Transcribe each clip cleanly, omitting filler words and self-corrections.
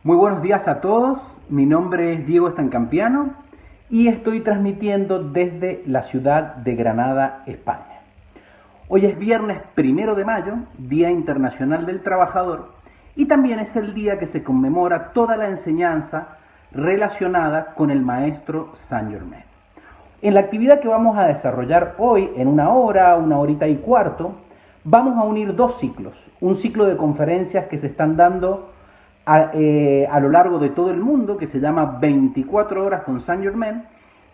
Muy buenos días a todos, mi nombre es Diego Estancampiano y estoy transmitiendo desde la ciudad de Granada, España. Hoy es viernes 1 de mayo, Día Internacional del Trabajador, y también es el día que se conmemora toda la enseñanza relacionada con el maestro Saint Germain. En la actividad que vamos a desarrollar hoy, en una horita y cuarto, vamos a unir dos ciclos. Un ciclo de conferencias que se están dando a lo largo de todo el mundo, que se llama 24 horas con Saint Germain,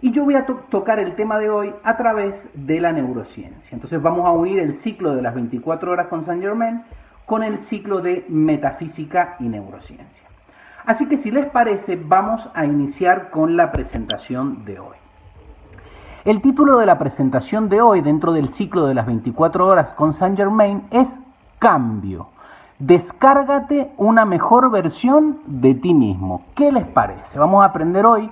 y yo voy a tocar el tema de hoy a través de la neurociencia. Entonces vamos a unir el ciclo de las 24 horas con Saint Germain con el ciclo de metafísica y neurociencia. Así que si les parece, vamos a iniciar con la presentación de hoy. El título de la presentación de hoy dentro del ciclo de las 24 horas con Saint Germain es Cambio. Descárgate una mejor versión de ti mismo. ¿Qué les parece? Vamos a aprender hoy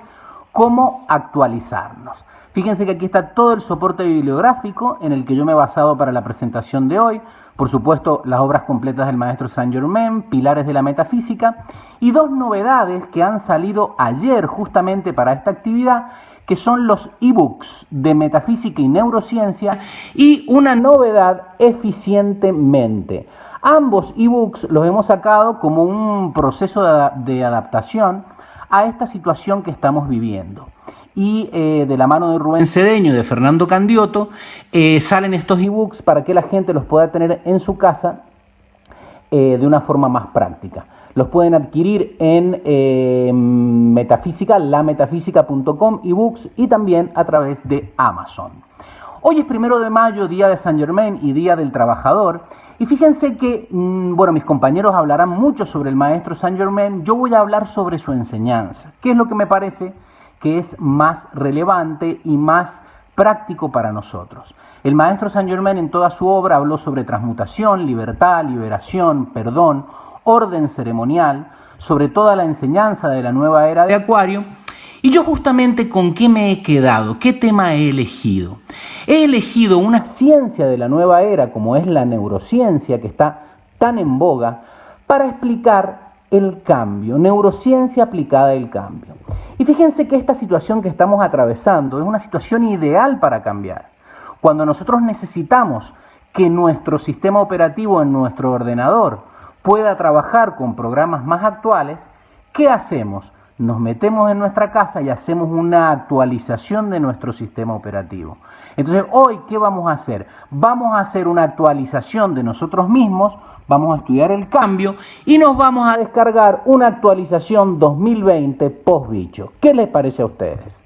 cómo actualizarnos. Fíjense que aquí está todo el soporte bibliográfico en el que yo me he basado para la presentación de hoy. Por supuesto, las obras completas del maestro Saint Germain, Pilares de la Metafísica, y dos novedades que han salido ayer justamente para esta actividad, que son los ebooks de Metafísica y Neurociencia y una novedad, Eficientemente. Ambos ebooks los hemos sacado como un proceso de adaptación a esta situación que estamos viviendo. Y de la mano de Rubén Cedeño y de Fernando Candiotto salen estos ebooks para que la gente los pueda tener en su casa de una forma más práctica. Los pueden adquirir en Metafísica, lametafísica.com, ebooks, y también a través de Amazon. Hoy es 1 de mayo, Día de Saint Germain y Día del Trabajador. Y fíjense que, mis compañeros hablarán mucho sobre el maestro Saint Germain. Yo voy a hablar sobre su enseñanza, que es lo que me parece que es más relevante y más práctico para nosotros. El maestro Saint Germain en toda su obra habló sobre transmutación, libertad, liberación, perdón, orden ceremonial, sobre toda la enseñanza de la nueva era de Acuario. Y yo justamente ¿con qué me he quedado? ¿Qué tema he elegido? He elegido una ciencia de la nueva era como es la neurociencia, que está tan en boga, para explicar el cambio, neurociencia aplicada al cambio. Y fíjense que esta situación que estamos atravesando es una situación ideal para cambiar. Cuando nosotros necesitamos que nuestro sistema operativo en nuestro ordenador pueda trabajar con programas más actuales, ¿qué hacemos? Nos metemos en nuestra casa y hacemos una actualización de nuestro sistema operativo. Entonces, hoy, ¿qué vamos a hacer? Vamos a hacer una actualización de nosotros mismos, vamos a estudiar el cambio y nos vamos a descargar una actualización 2020 post-bicho. ¿Qué les parece a ustedes?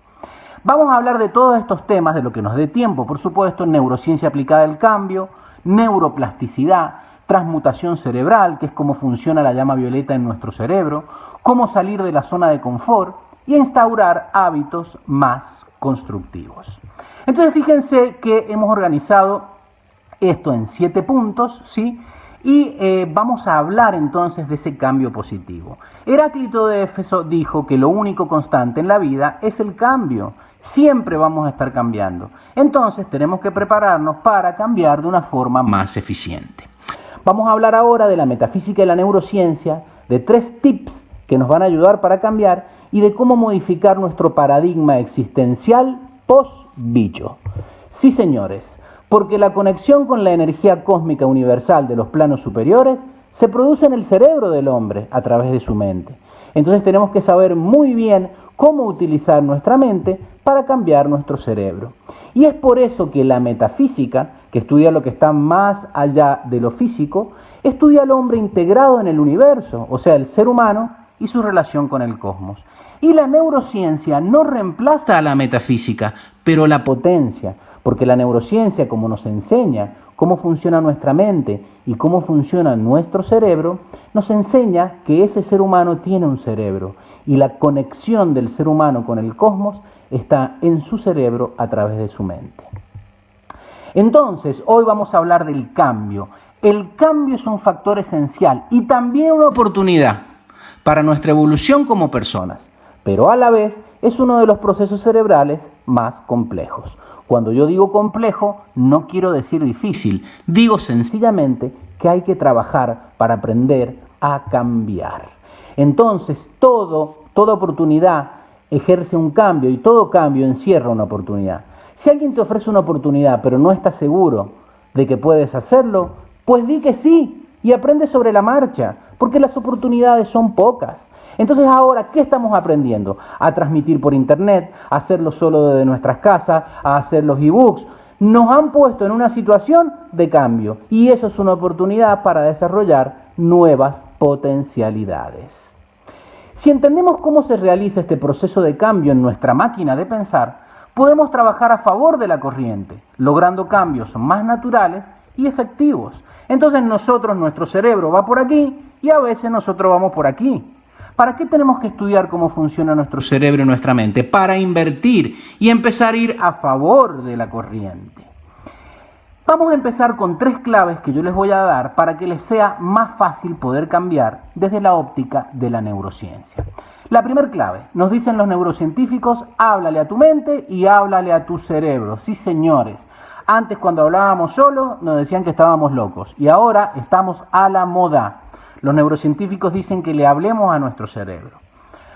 Vamos a hablar de todos estos temas, de lo que nos dé tiempo, por supuesto, neurociencia aplicada al cambio, neuroplasticidad, transmutación cerebral, que es cómo funciona la llama violeta en nuestro cerebro, cómo salir de la zona de confort y instaurar hábitos más constructivos. Entonces fíjense que hemos organizado esto en 7 puntos, ¿sí? Y vamos a hablar entonces de ese cambio positivo. Heráclito de Éfeso dijo que lo único constante en la vida es el cambio. Siempre vamos a estar cambiando. Entonces tenemos que prepararnos para cambiar de una forma más eficiente. Vamos a hablar ahora de la metafísica y la neurociencia, de 3 tips que nos van a ayudar para cambiar y de cómo modificar nuestro paradigma existencial post-bicho. Sí, señores, porque la conexión con la energía cósmica universal de los planos superiores se produce en el cerebro del hombre a través de su mente. Entonces tenemos que saber muy bien cómo utilizar nuestra mente para cambiar nuestro cerebro. Y es por eso que la metafísica, que estudia lo que está más allá de lo físico, estudia al hombre integrado en el universo, o sea, el ser humano y su relación con el cosmos. Y la neurociencia no reemplaza a la metafísica, pero la potencia, porque la neurociencia, como nos enseña cómo funciona nuestra mente y cómo funciona nuestro cerebro, nos enseña que ese ser humano tiene un cerebro y la conexión del ser humano con el cosmos está en su cerebro a través de su mente. Entonces, hoy vamos a hablar del cambio. El cambio es un factor esencial y también una oportunidad para nuestra evolución como personas, pero a la vez es uno de los procesos cerebrales más complejos. Cuando yo digo complejo, no quiero decir difícil, digo sencillamente que hay que trabajar para aprender a cambiar. Entonces, toda oportunidad ejerce un cambio y todo cambio encierra una oportunidad. Si alguien te ofrece una oportunidad pero no estás seguro de que puedes hacerlo, pues di que sí y aprende sobre la marcha, porque las oportunidades son pocas. Entonces ahora, ¿qué estamos aprendiendo? A transmitir por internet, a hacerlo solo desde nuestras casas, a hacer los ebooks. Nos han puesto en una situación de cambio y eso es una oportunidad para desarrollar nuevas potencialidades. Si entendemos cómo se realiza este proceso de cambio en nuestra máquina de pensar, podemos trabajar a favor de la corriente, logrando cambios más naturales y efectivos. Entonces nuestro cerebro va por aquí y a veces nosotros vamos por aquí. ¿Para qué tenemos que estudiar cómo funciona nuestro cerebro y nuestra mente? Para invertir y empezar a ir a favor de la corriente. Vamos a empezar con 3 claves que yo les voy a dar para que les sea más fácil poder cambiar desde la óptica de la neurociencia. La primera clave, nos dicen los neurocientíficos, háblale a tu mente y háblale a tu cerebro. Sí, señores. Antes, cuando hablábamos solo, nos decían que estábamos locos y ahora estamos a la moda. Los neurocientíficos dicen que le hablemos a nuestro cerebro.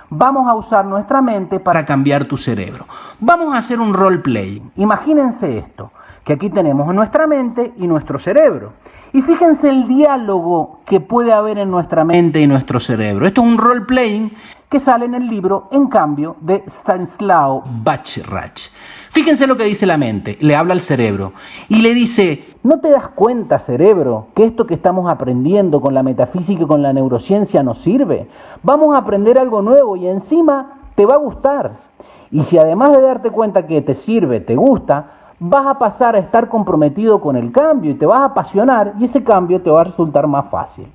Vamos a usar nuestra mente para cambiar tu cerebro. Vamos a hacer un role-play. Imagínense esto, que aquí tenemos nuestra mente y nuestro cerebro. Y fíjense el diálogo que puede haber en nuestra mente y nuestro cerebro. Esto es un role-playing que sale en el libro En Cambio de Stanislaw Bachrach. Fíjense lo que dice la mente, le habla al cerebro y le dice, ¿no te das cuenta, cerebro, que esto que estamos aprendiendo con la metafísica y con la neurociencia nos sirve? Vamos a aprender algo nuevo y encima te va a gustar. Y si además de darte cuenta que te sirve, te gusta, vas a pasar a estar comprometido con el cambio y te vas a apasionar y ese cambio te va a resultar más fácil.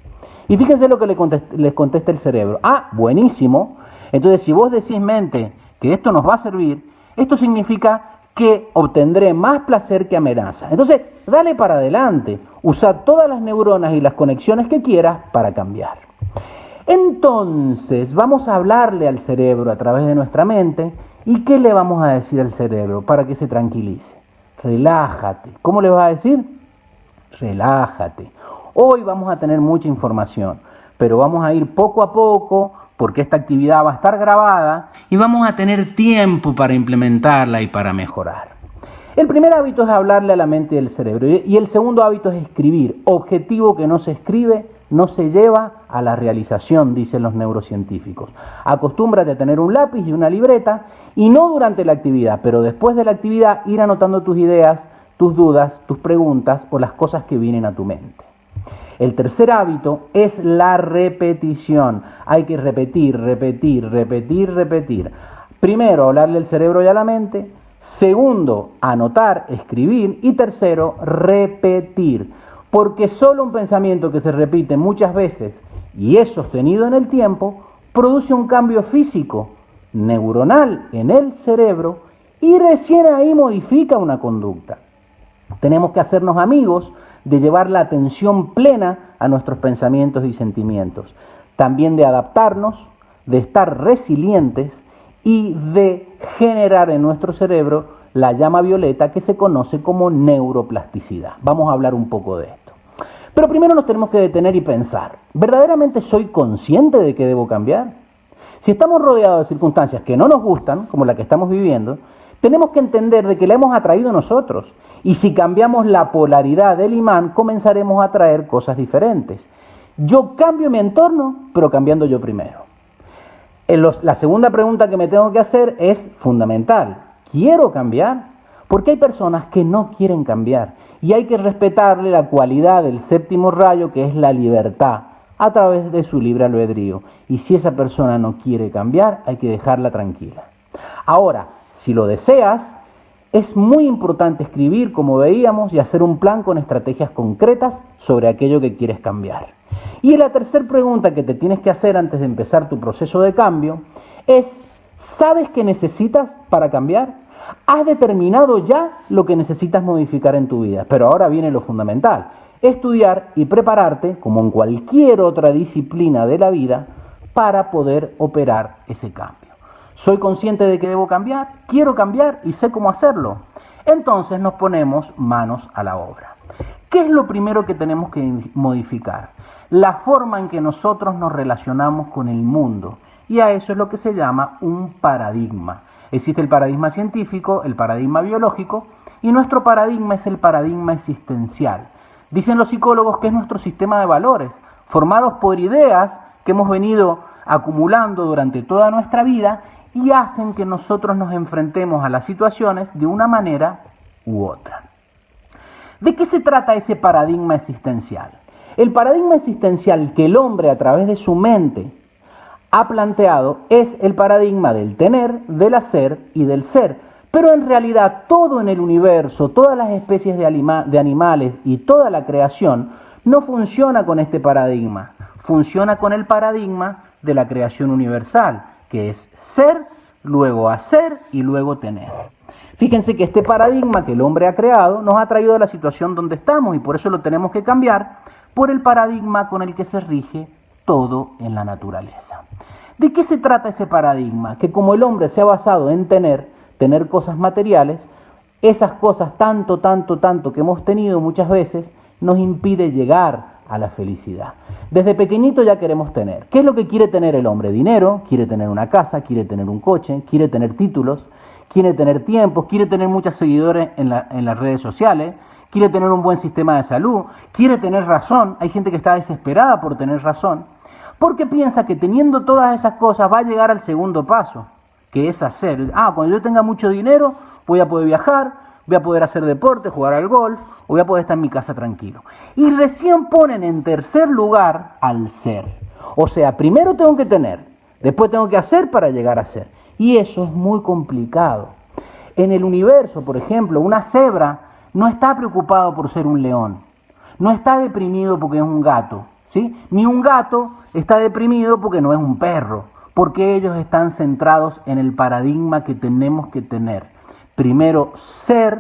Y fíjense lo que les contesta el cerebro. Ah, buenísimo. Entonces, si vos decís, mente, que esto nos va a servir, esto significa que obtendré más placer que amenaza. Entonces, dale para adelante. Usa todas las neuronas y las conexiones que quieras para cambiar. Entonces, vamos a hablarle al cerebro a través de nuestra mente. ¿Y qué le vamos a decir al cerebro para que se tranquilice? Relájate. ¿Cómo le vas a decir? Relájate. Hoy vamos a tener mucha información, pero vamos a ir poco a poco porque esta actividad va a estar grabada y vamos a tener tiempo para implementarla y para mejorar. El primer hábito es hablarle a la mente y al cerebro y el segundo hábito es escribir. Objetivo que no se escribe no se lleva a la realización, dicen los neurocientíficos. Acostúmbrate a tener un lápiz y una libreta y no durante la actividad, pero después de la actividad ir anotando tus ideas, tus dudas, tus preguntas o las cosas que vienen a tu mente. El tercer hábito es la repetición. Hay que repetir. Primero, hablarle al cerebro y a la mente. Segundo, anotar, escribir. Y tercero, repetir. Porque solo un pensamiento que se repite muchas veces y es sostenido en el tiempo, produce un cambio físico, neuronal en el cerebro y recién ahí modifica una conducta. Tenemos que hacernos amigos de llevar la atención plena a nuestros pensamientos y sentimientos, también de adaptarnos, de estar resilientes y de generar en nuestro cerebro la llama violeta que se conoce como neuroplasticidad. Vamos a hablar un poco de esto. Pero primero nos tenemos que detener y pensar, ¿verdaderamente soy consciente de que debo cambiar? Si estamos rodeados de circunstancias que no nos gustan, como la que estamos viviendo, tenemos que entender de que la hemos atraído nosotros. Y si cambiamos la polaridad del imán, comenzaremos a atraer cosas diferentes. Yo cambio mi entorno, pero cambiando yo primero. La segunda pregunta que me tengo que hacer es fundamental. ¿Quiero cambiar? Porque hay personas que no quieren cambiar. Y hay que respetarle la cualidad del séptimo rayo, que es la libertad, a través de su libre albedrío. Y si esa persona no quiere cambiar, hay que dejarla tranquila. Ahora, si lo deseas, es muy importante escribir, como veíamos, y hacer un plan con estrategias concretas sobre aquello que quieres cambiar. Y la tercera pregunta que te tienes que hacer antes de empezar tu proceso de cambio es, ¿sabes qué necesitas para cambiar? Has determinado ya lo que necesitas modificar en tu vida, pero ahora viene lo fundamental, estudiar y prepararte, como en cualquier otra disciplina de la vida, para poder operar ese cambio. ¿Soy consciente de que debo cambiar? ¿Quiero cambiar y sé cómo hacerlo? Entonces nos ponemos manos a la obra. ¿Qué es lo primero que tenemos que modificar? la forma en que nosotros nos relacionamos con el mundo. Y a eso es lo que se llama un paradigma. Existe el paradigma científico, el paradigma biológico, y nuestro paradigma es el paradigma existencial. Dicen los psicólogos que es nuestro sistema de valores, formados por ideas que hemos venido acumulando durante toda nuestra vida y hacen que nosotros nos enfrentemos a las situaciones de una manera u otra. ¿De qué se trata ese paradigma existencial? El paradigma existencial que el hombre a través de su mente ha planteado es el paradigma del tener, del hacer y del ser. Pero en realidad todo en el universo, todas las especies de animales y toda la creación no funciona con este paradigma. Funciona con el paradigma de la creación universal, que es ser, luego hacer y luego tener. Fíjense que este paradigma que el hombre ha creado nos ha traído a la situación donde estamos y por eso lo tenemos que cambiar por el paradigma con el que se rige todo en la naturaleza. ¿De qué se trata ese paradigma? Que como el hombre se ha basado en tener cosas materiales, esas cosas tanto que hemos tenido muchas veces nos impide llegar a la felicidad. Desde pequeñito ya queremos tener. ¿Qué es lo que quiere tener el hombre? Dinero, quiere tener una casa, quiere tener un coche, quiere tener títulos, quiere tener tiempos, quiere tener muchos seguidores en las redes sociales, quiere tener un buen sistema de salud, quiere tener razón. Hay gente que está desesperada por tener razón, porque piensa que teniendo todas esas cosas va a llegar al segundo paso, que es hacer. Cuando yo tenga mucho dinero voy a poder viajar, voy a poder hacer deporte, jugar al golf, o voy a poder estar en mi casa tranquilo. Y recién ponen en tercer lugar al ser. O sea, primero tengo que tener, después tengo que hacer para llegar a ser. Y eso es muy complicado. En el universo, por ejemplo, una cebra no está preocupado por ser un león, no está deprimido porque es un gato, ¿sí? Ni un gato está deprimido porque no es un perro, porque ellos están centrados en el paradigma que tenemos que tener. Primero ser,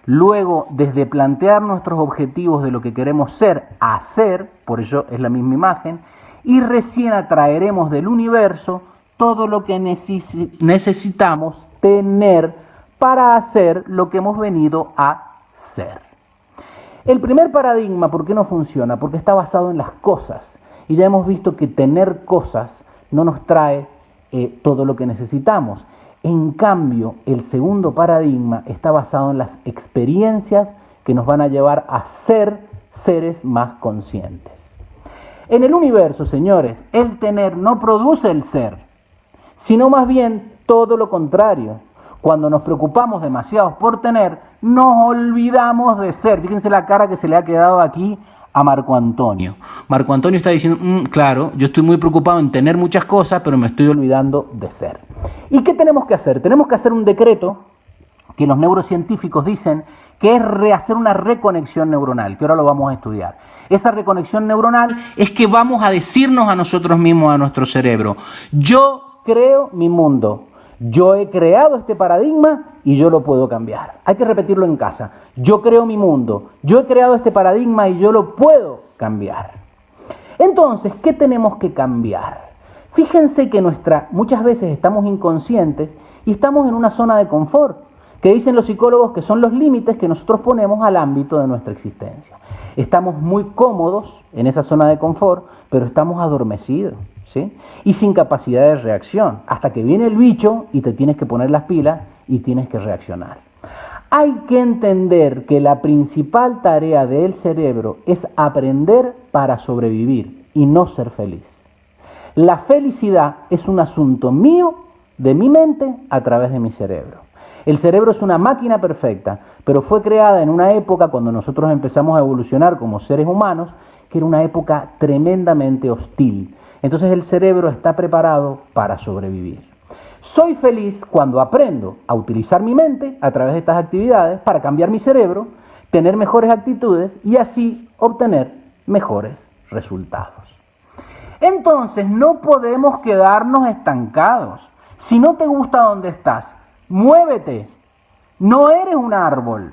luego desde plantear nuestros objetivos de lo que queremos ser, hacer, por ello es la misma imagen, y recién atraeremos del universo todo lo que necesitamos tener para hacer lo que hemos venido a ser. El primer paradigma, ¿por qué no funciona? Porque está basado en las cosas. Y ya hemos visto que tener cosas no nos trae todo lo que necesitamos. En cambio, el segundo paradigma está basado en las experiencias que nos van a llevar a ser seres más conscientes. En el universo, señores, el tener no produce el ser, sino más bien todo lo contrario. Cuando nos preocupamos demasiado por tener, nos olvidamos de ser. Fíjense la cara que se le ha quedado aquí a Marco Antonio. Marco Antonio está diciendo, claro, yo estoy muy preocupado en tener muchas cosas, pero me estoy olvidando de ser. ¿Y qué tenemos que hacer? Tenemos que hacer un decreto que los neurocientíficos dicen que es hacer una reconexión neuronal, que ahora lo vamos a estudiar. Esa reconexión neuronal es que vamos a decirnos a nosotros mismos, a nuestro cerebro, yo creo mi mundo, yo he creado este paradigma y yo lo puedo cambiar. Hay que repetirlo en casa. Yo creo mi mundo, yo he creado este paradigma y yo lo puedo cambiar. Entonces, ¿qué tenemos que cambiar? Fíjense que muchas veces estamos inconscientes y estamos en una zona de confort, que dicen los psicólogos que son los límites que nosotros ponemos al ámbito de nuestra existencia. Estamos muy cómodos en esa zona de confort, pero estamos adormecidos, ¿sí? Y sin capacidad de reacción, hasta que viene el bicho y te tienes que poner las pilas y tienes que reaccionar. Hay que entender que la principal tarea del cerebro es aprender para sobrevivir y no ser feliz. La felicidad es un asunto mío, de mi mente, a través de mi cerebro. El cerebro es una máquina perfecta, pero fue creada en una época cuando nosotros empezamos a evolucionar como seres humanos, que era una época tremendamente hostil. Entonces el cerebro está preparado para sobrevivir. Soy feliz cuando aprendo a utilizar mi mente a través de estas actividades para cambiar mi cerebro, tener mejores actitudes y así obtener mejores resultados. Entonces no podemos quedarnos estancados. Si no te gusta donde estás, muévete. No eres un árbol.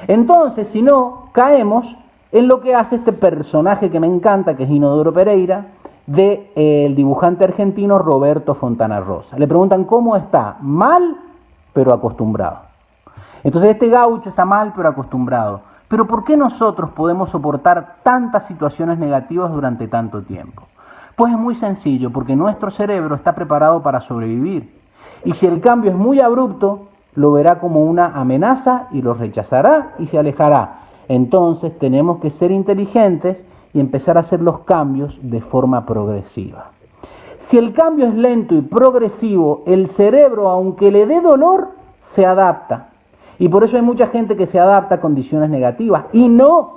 Entonces, si no, caemos en lo que hace este personaje que me encanta, que es Inodoro Pereira, del dibujante argentino Roberto Fontana Rosa. Le preguntan cómo está. Mal, pero acostumbrado. Entonces este gaucho está mal, pero acostumbrado. Pero ¿por qué nosotros podemos soportar tantas situaciones negativas durante tanto tiempo? Pues es muy sencillo, porque nuestro cerebro está preparado para sobrevivir. Y si el cambio es muy abrupto, lo verá como una amenaza y lo rechazará y se alejará. Entonces tenemos que ser inteligentes y empezar a hacer los cambios de forma progresiva. Si el cambio es lento y progresivo, el cerebro, aunque le dé dolor, se adapta. Y por eso hay mucha gente que se adapta a condiciones negativas. Y no,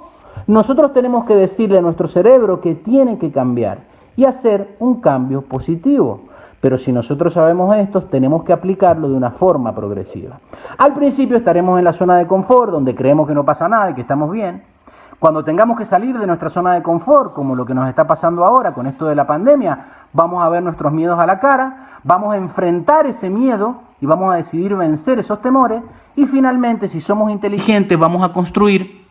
nosotros tenemos que decirle a nuestro cerebro que tiene que cambiar y hacer un cambio positivo. Pero si nosotros sabemos esto, tenemos que aplicarlo de una forma progresiva. Al principio estaremos en la zona de confort, donde creemos que no pasa nada y que estamos bien. Cuando tengamos que salir de nuestra zona de confort, como lo que nos está pasando ahora con esto de la pandemia, vamos a ver nuestros miedos a la cara, vamos a enfrentar ese miedo y vamos a decidir vencer esos temores. Y finalmente, si somos inteligentes, vamos a construir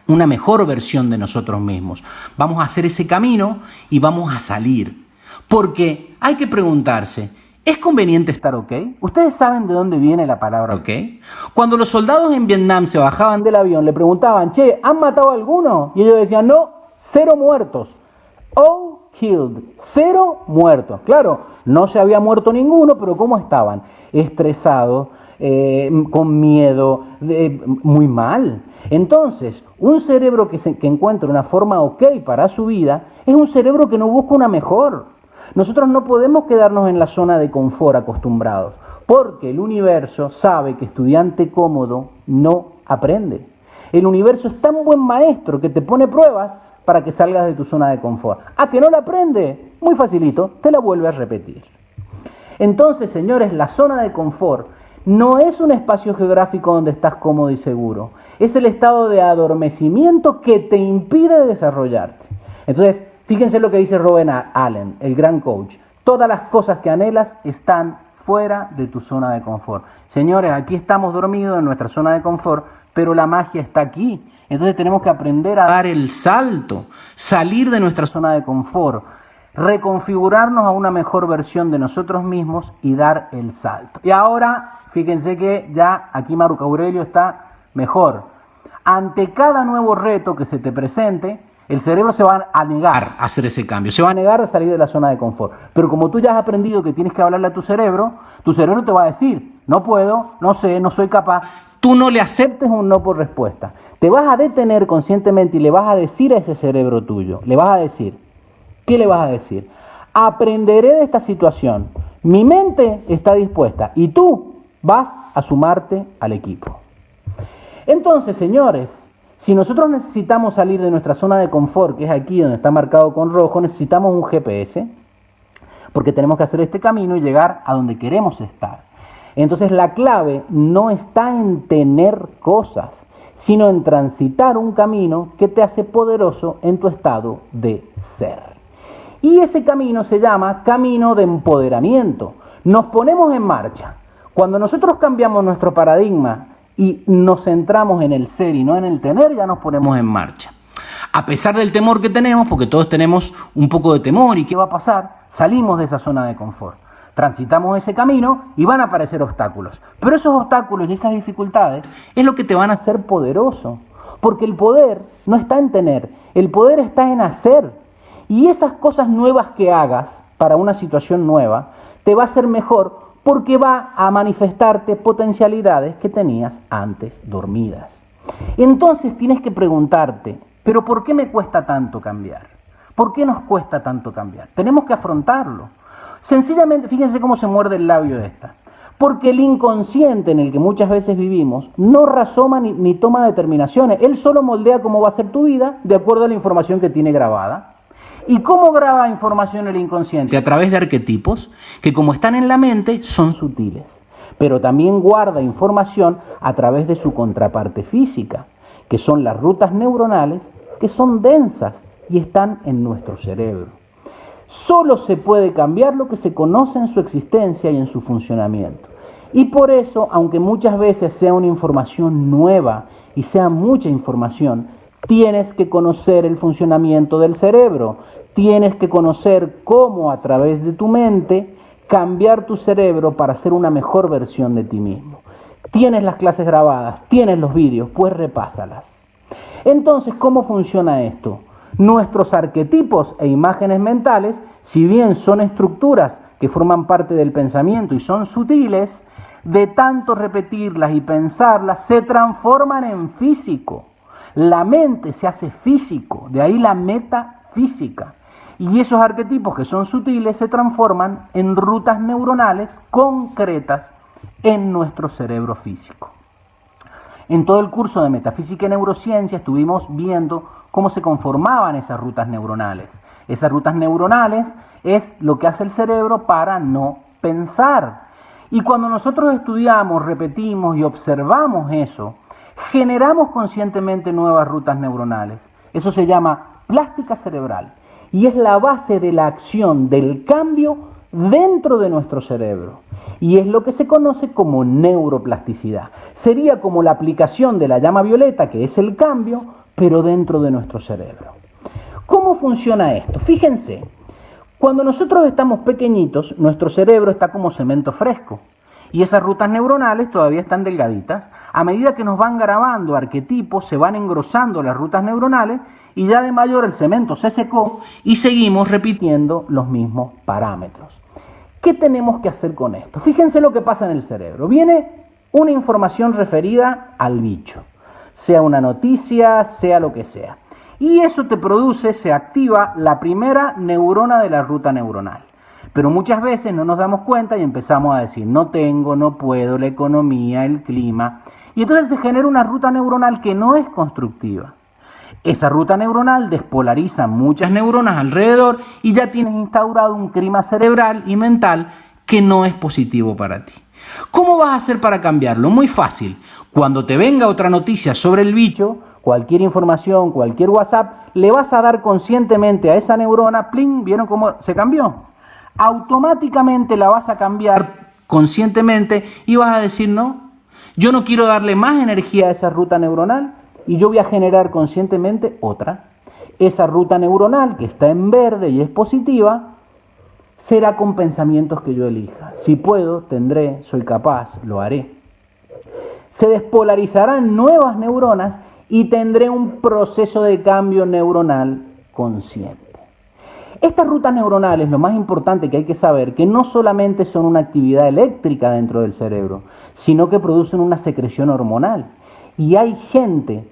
una mejor versión de nosotros mismos. Vamos a hacer ese camino y vamos a salir. Porque hay que preguntarse, ¿es conveniente estar ok? ¿Ustedes saben de dónde viene la palabra ok? Cuando los soldados en Vietnam se bajaban del avión, le preguntaban, che, ¿han matado a alguno? Y ellos decían, no, 0 muertos. All killed, 0 muertos. Claro, no se había muerto ninguno, pero ¿cómo estaban? Estresados, con miedo, muy mal. Entonces, un cerebro que encuentra una forma ok para su vida, es un cerebro que no busca una mejor. Nosotros no podemos quedarnos en la zona de confort acostumbrados, porque el universo sabe que estudiante cómodo no aprende. El universo es tan buen maestro que te pone pruebas para que salgas de tu zona de confort. ¿A que no la aprende? Muy facilito, te la vuelve a repetir. Entonces, señores, la zona de confort no es un espacio geográfico donde estás cómodo y seguro. Es el estado de adormecimiento que te impide desarrollarte. Entonces, fíjense lo que dice Robin Allen, el gran coach. Todas las cosas que anhelas están fuera de tu zona de confort. Señores, aquí estamos dormidos en nuestra zona de confort, pero la magia está aquí. Entonces tenemos que aprender a dar el salto, salir de nuestra zona de confort, reconfigurarnos a una mejor versión de nosotros mismos y dar el salto. Y ahora, fíjense que ya aquí Marco Aurelio está mejor. Ante cada nuevo reto que se te presente, el cerebro se va a negar a hacer ese cambio, se va a negar a salir de la zona de confort. Pero como tú ya has aprendido que tienes que hablarle a tu cerebro te va a decir, no puedo, no sé, no soy capaz. Tú no le aceptes un no por respuesta. Te vas a detener conscientemente y le vas a decir a ese cerebro tuyo, le vas a decir, ¿qué le vas a decir? Aprenderé de esta situación, mi mente está dispuesta y tú vas a sumarte al equipo. Entonces, señores, si nosotros necesitamos salir de nuestra zona de confort, que es aquí donde está marcado con rojo, necesitamos un GPS, porque tenemos que hacer este camino y llegar a donde queremos estar. Entonces la clave no está en tener cosas, sino en transitar un camino que te hace poderoso en tu estado de ser. Y ese camino se llama camino de empoderamiento. Nos ponemos en marcha. Cuando nosotros cambiamos nuestro paradigma y nos centramos en el ser y no en el tener, ya nos ponemos en marcha. A pesar del temor que tenemos, porque todos tenemos un poco de temor, ¿y qué va a pasar? Salimos de esa zona de confort. Transitamos ese camino y van a aparecer obstáculos. Pero esos obstáculos y esas dificultades es lo que te van a hacer poderoso. Porque el poder no está en tener, el poder está en hacer. Y esas cosas nuevas que hagas para una situación nueva, te va a hacer mejor porque va a manifestarte potencialidades que tenías antes dormidas. Entonces tienes que preguntarte, ¿pero por qué me cuesta tanto cambiar? ¿Por qué nos cuesta tanto cambiar? Tenemos que afrontarlo. Sencillamente, fíjense cómo se muerde el labio esta. Porque el inconsciente en el que muchas veces vivimos no razona ni toma determinaciones. Él solo moldea cómo va a ser tu vida de acuerdo a la información que tiene grabada. ¿Y cómo graba información el inconsciente? A través de arquetipos que, como están en la mente, son sutiles. Pero también guarda información a través de su contraparte física, que son las rutas neuronales, que son densas y están en nuestro cerebro. Solo se puede cambiar lo que se conoce en su existencia y en su funcionamiento. Y por eso, aunque muchas veces sea una información nueva y sea mucha información, tienes que conocer el funcionamiento del cerebro. Tienes que conocer cómo a través de tu mente cambiar tu cerebro para ser una mejor versión de ti mismo. Tienes las clases grabadas, tienes los vídeos, pues repásalas. Entonces, ¿cómo funciona esto? Nuestros arquetipos e imágenes mentales, si bien son estructuras que forman parte del pensamiento y son sutiles, de tanto repetirlas y pensarlas, se transforman en físico. La mente se hace físico, de ahí la metafísica. Y esos arquetipos que son sutiles se transforman en rutas neuronales concretas en nuestro cerebro físico. En todo el curso de Metafísica y Neurociencia estuvimos viendo cómo se conformaban esas rutas neuronales. Esas rutas neuronales es lo que hace el cerebro para no pensar. Y cuando nosotros estudiamos, repetimos y observamos eso, generamos conscientemente nuevas rutas neuronales. Eso se llama plástica cerebral y es la base de la acción del cambio dentro de nuestro cerebro. Y es lo que se conoce como neuroplasticidad. Sería como la aplicación de la llama violeta, que es el cambio, pero dentro de nuestro cerebro. ¿Cómo funciona esto? Fíjense, cuando nosotros estamos pequeñitos, nuestro cerebro está como cemento fresco. Y esas rutas neuronales todavía están delgaditas. A medida que nos van grabando arquetipos, se van engrosando las rutas neuronales y ya de mayor el cemento se secó y seguimos repitiendo los mismos parámetros. ¿Qué tenemos que hacer con esto? Fíjense lo que pasa en el cerebro. Viene una información referida al bicho, sea una noticia, sea lo que sea. Y eso te produce, se activa la primera neurona de la ruta neuronal. Pero muchas veces no nos damos cuenta y empezamos a decir, no tengo, no puedo, la economía, el clima. Y entonces se genera una ruta neuronal que no es constructiva. Esa ruta neuronal despolariza muchas neuronas alrededor y ya tienes instaurado un clima cerebral y mental que no es positivo para ti. ¿Cómo vas a hacer para cambiarlo? Muy fácil. Cuando te venga otra noticia sobre el bicho, cualquier información, cualquier WhatsApp, le vas a dar conscientemente a esa neurona, ¡pling! ¿Vieron cómo se cambió? Automáticamente la vas a cambiar conscientemente y vas a decir, no, yo no quiero darle más energía a esa ruta neuronal y yo voy a generar conscientemente otra. Esa ruta neuronal que está en verde y es positiva, será con pensamientos que yo elija. Si puedo, tendré, soy capaz, lo haré. Se despolarizarán nuevas neuronas y tendré un proceso de cambio neuronal consciente. Estas rutas neuronales, lo más importante que hay que saber, que no solamente son una actividad eléctrica dentro del cerebro, sino que producen una secreción hormonal. Y hay gente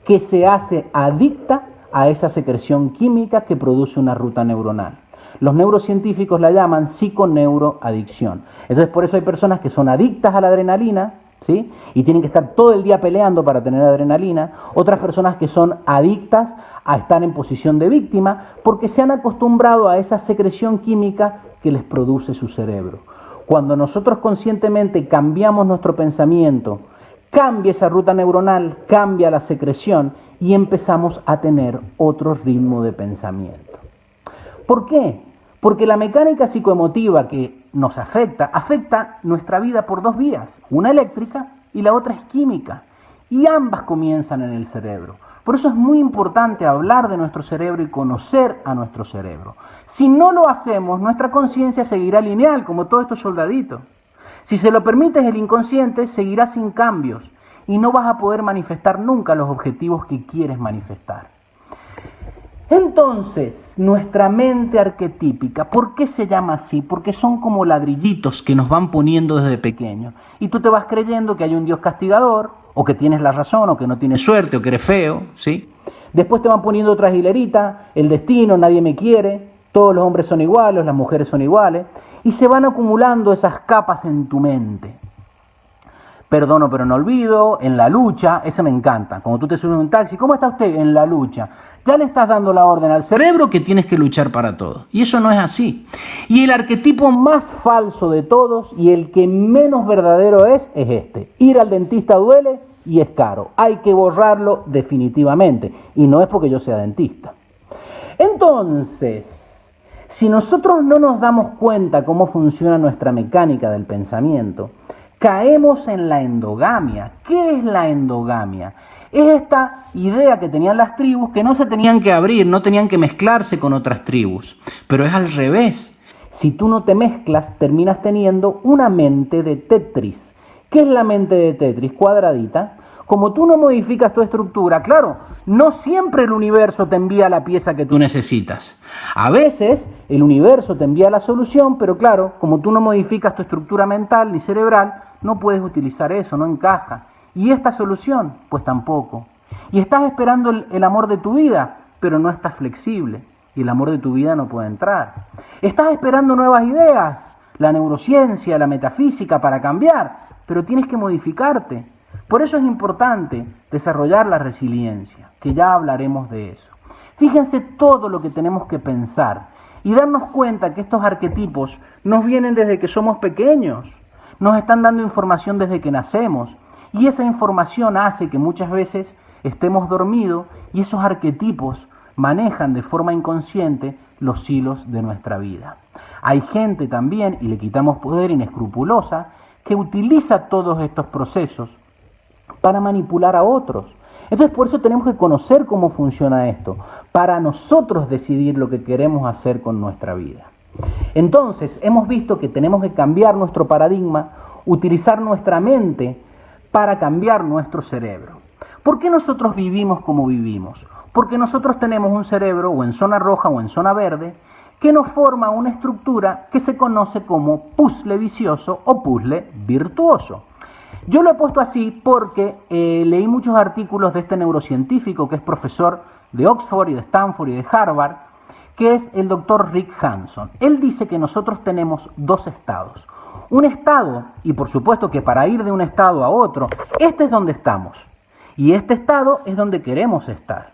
que se hace adicta a esa secreción química que produce una ruta neuronal. Los neurocientíficos la llaman psiconeuroadicción. Entonces, por eso hay personas que son adictas a la adrenalina, ¿sí? Y tienen que estar todo el día peleando para tener adrenalina. Otras personas que son adictas a estar en posición de víctima porque se han acostumbrado a esa secreción química que les produce su cerebro. Cuando nosotros conscientemente cambiamos nuestro pensamiento, cambia esa ruta neuronal, cambia la secreción y empezamos a tener otro ritmo de pensamiento. ¿Por qué? Porque la mecánica psicoemotiva que nos afecta nuestra vida por dos vías, una eléctrica y la otra es química, y ambas comienzan en el cerebro. Por eso es muy importante hablar de nuestro cerebro y conocer a nuestro cerebro. Si no lo hacemos, nuestra conciencia seguirá lineal, como todos estos soldaditos. Si se lo permites, el inconsciente seguirá sin cambios y no vas a poder manifestar nunca los objetivos que quieres manifestar. Entonces, nuestra mente arquetípica, ¿por qué se llama así? Porque son como ladrillitos que nos van poniendo desde pequeños. Y tú te vas creyendo que hay un Dios castigador, o que tienes la razón, o que no tienes suerte, o que eres feo, ¿sí? Después te van poniendo otras hileritas, el destino, nadie me quiere, todos los hombres son iguales, las mujeres son iguales, y se van acumulando esas capas en tu mente. Perdono pero no olvido, en la lucha, ese me encanta. Como tú te subes en un taxi, ¿cómo está usted? En la lucha. Ya le estás dando la orden al cerebro que tienes que luchar para todo. Y eso no es así. Y el arquetipo más falso de todos y el que menos verdadero es este. Ir al dentista duele y es caro. Hay que borrarlo definitivamente. Y no es porque yo sea dentista. Entonces, si nosotros no nos damos cuenta cómo funciona nuestra mecánica del pensamiento, caemos en la endogamia. ¿Qué es la endogamia? Es esta idea que tenían las tribus que no se tenían que abrir, no tenían que mezclarse con otras tribus. Pero es al revés. Si tú no te mezclas, terminas teniendo una mente de Tetris. ¿Qué es la mente de Tetris? Cuadradita, como tú no modificas tu estructura, claro, no siempre el universo te envía la pieza que tú necesitas. A veces el universo te envía la solución, pero claro, como tú no modificas tu estructura mental ni cerebral, no puedes utilizar eso, no encaja. ¿Y esta solución? Pues tampoco. Y estás esperando el amor de tu vida, pero no estás flexible y el amor de tu vida no puede entrar. Estás esperando nuevas ideas, la neurociencia, la metafísica para cambiar, pero tienes que modificarte. Por eso es importante desarrollar la resiliencia, que ya hablaremos de eso. Fíjense todo lo que tenemos que pensar y darnos cuenta que estos arquetipos nos vienen desde que somos pequeños, nos están dando información desde que nacemos y esa información hace que muchas veces estemos dormidos y esos arquetipos manejan de forma inconsciente los hilos de nuestra vida. Hay gente también, y le quitamos poder, inescrupulosa, que utiliza todos estos procesos para manipular a otros. Entonces por eso tenemos que conocer cómo funciona esto, para nosotros decidir lo que queremos hacer con nuestra vida. Entonces hemos visto que tenemos que cambiar nuestro paradigma, utilizar nuestra mente para cambiar nuestro cerebro. ¿Por qué nosotros vivimos como vivimos? Porque nosotros tenemos un cerebro o en zona roja o en zona verde que nos forma una estructura que se conoce como puzzle vicioso o puzzle virtuoso. Yo lo he puesto así porque leí muchos artículos de este neurocientífico que es profesor de Oxford y de Stanford y de Harvard, que es el doctor Rick Hanson. Él dice que nosotros tenemos dos estados. Un estado, y por supuesto que para ir de un estado a otro, este es donde estamos. Y este estado es donde queremos estar.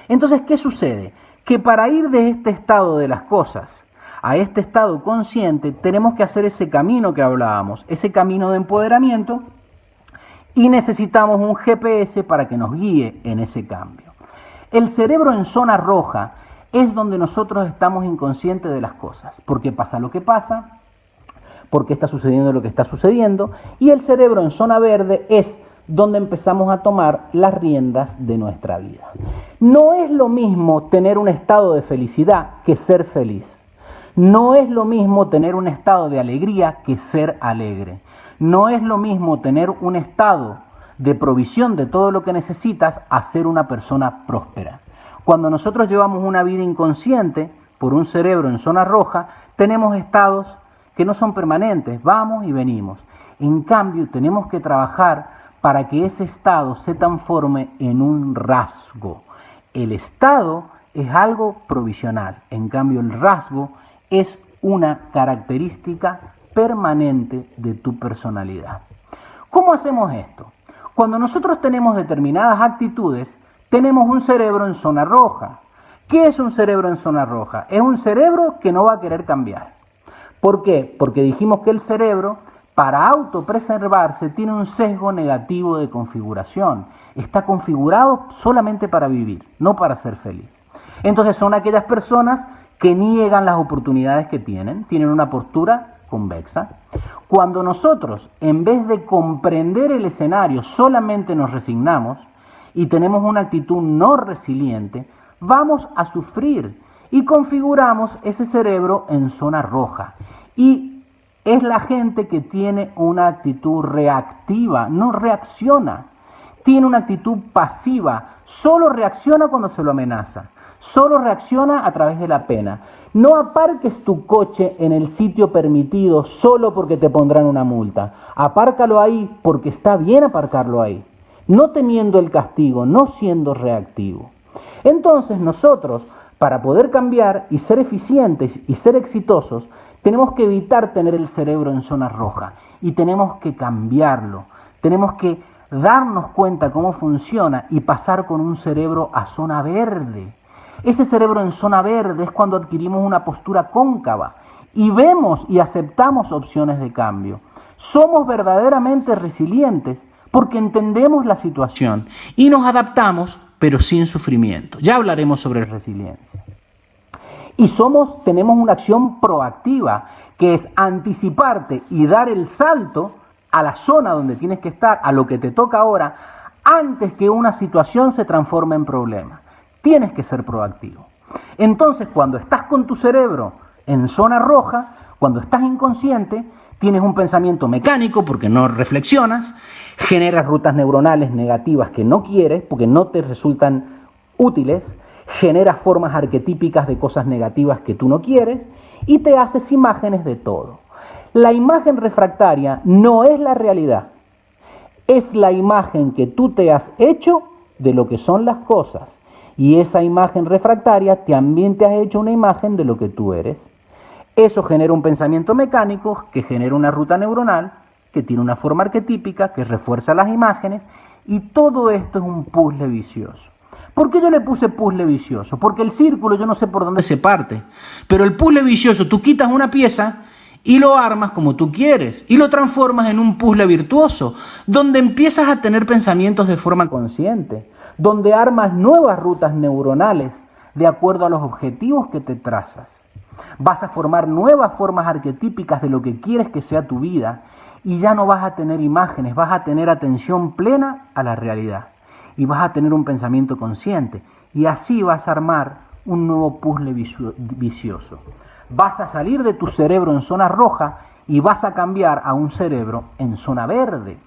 Entonces, ¿qué sucede? Que para ir de este estado de las cosas a este estado consciente, tenemos que hacer ese camino que hablábamos, ese camino de empoderamiento, y necesitamos un GPS para que nos guíe en ese cambio. El cerebro en zona roja es donde nosotros estamos inconscientes de las cosas, porque pasa lo que pasa, porque está sucediendo lo que está sucediendo, y el cerebro en zona verde es donde empezamos a tomar las riendas de nuestra vida. No es lo mismo tener un estado de felicidad que ser feliz. No es lo mismo tener un estado de alegría que ser alegre. No es lo mismo tener un estado de provisión de todo lo que necesitas a ser una persona próspera. Cuando nosotros llevamos una vida inconsciente por un cerebro en zona roja, tenemos estados que no son permanentes, vamos y venimos. En cambio, tenemos que trabajar para que ese estado se transforme en un rasgo. El estado es algo provisional, en cambio el rasgo es una característica permanente de tu personalidad. ¿Cómo hacemos esto? Cuando nosotros tenemos determinadas actitudes, tenemos un cerebro en zona roja. ¿Qué es un cerebro en zona roja? Es un cerebro que no va a querer cambiar. ¿Por qué? Porque dijimos que el cerebro, para autopreservarse, tiene un sesgo negativo de configuración. Está configurado solamente para vivir, no para ser feliz. Entonces son aquellas personas que niegan las oportunidades que tienen una postura convexa. Cuando nosotros, en vez de comprender el escenario, solamente nos resignamos y tenemos una actitud no resiliente, vamos a sufrir y configuramos ese cerebro en zona roja. Y es la gente que tiene una actitud reactiva, no reacciona. Tiene una actitud pasiva, solo reacciona cuando se lo amenaza, solo reacciona a través de la pena. No aparques tu coche en el sitio permitido solo porque te pondrán una multa. Apárcalo ahí porque está bien aparcarlo ahí, no temiendo el castigo, no siendo reactivo. Entonces nosotros, para poder cambiar y ser eficientes y ser exitosos, tenemos que evitar tener el cerebro en zona roja y tenemos que cambiarlo. Tenemos que darnos cuenta cómo funciona y pasar con un cerebro a zona verde. Ese cerebro en zona verde es cuando adquirimos una postura cóncava y vemos y aceptamos opciones de cambio. Somos verdaderamente resilientes porque entendemos la situación y nos adaptamos, pero sin sufrimiento. Ya hablaremos sobre resiliencia. Y tenemos una acción proactiva, que es anticiparte y dar el salto a la zona donde tienes que estar, a lo que te toca ahora, antes que una situación se transforme en problema. Tienes que ser proactivo. Entonces, cuando estás con tu cerebro en zona roja, cuando estás inconsciente, Tienes un pensamiento mecánico porque no reflexionas, generas rutas neuronales negativas que no quieres porque no te resultan útiles, generas formas arquetípicas de cosas negativas que tú no quieres y te haces imágenes de todo. La imagen refractaria no es la realidad, es la imagen que tú te has hecho de lo que son las cosas. Y esa imagen refractaria también te has hecho una imagen de lo que tú eres. Eso genera un pensamiento mecánico que genera una ruta neuronal que tiene una forma arquetípica que refuerza las imágenes y todo esto es un puzzle vicioso. ¿Por qué yo le puse puzzle vicioso? Porque el círculo yo no sé por dónde se parte, pero el puzzle vicioso tú quitas una pieza y lo armas como tú quieres y lo transformas en un puzzle virtuoso donde empiezas a tener pensamientos de forma consciente, donde armas nuevas rutas neuronales de acuerdo a los objetivos que te trazas. Vas a formar nuevas formas arquetípicas de lo que quieres que sea tu vida y ya no vas a tener imágenes, vas a tener atención plena a la realidad y vas a tener un pensamiento consciente y así vas a armar un nuevo puzzle vicioso. Vas a salir de tu cerebro en zona roja y vas a cambiar a un cerebro en zona verde.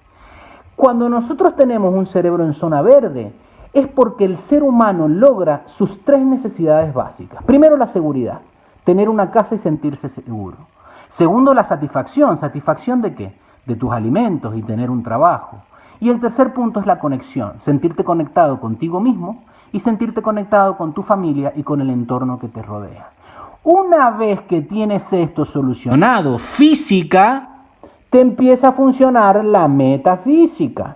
Cuando nosotros tenemos un cerebro en zona verde, es porque el ser humano logra sus 3 necesidades básicas. Primero, la seguridad, tener una casa y sentirse seguro. Segundo, la satisfacción. ¿Satisfacción de qué? De tus alimentos y tener un trabajo. Y el tercer punto es la conexión, sentirte conectado contigo mismo y sentirte conectado con tu familia y con el entorno que te rodea. Una vez que tienes esto solucionado, física, te empieza a funcionar la metafísica.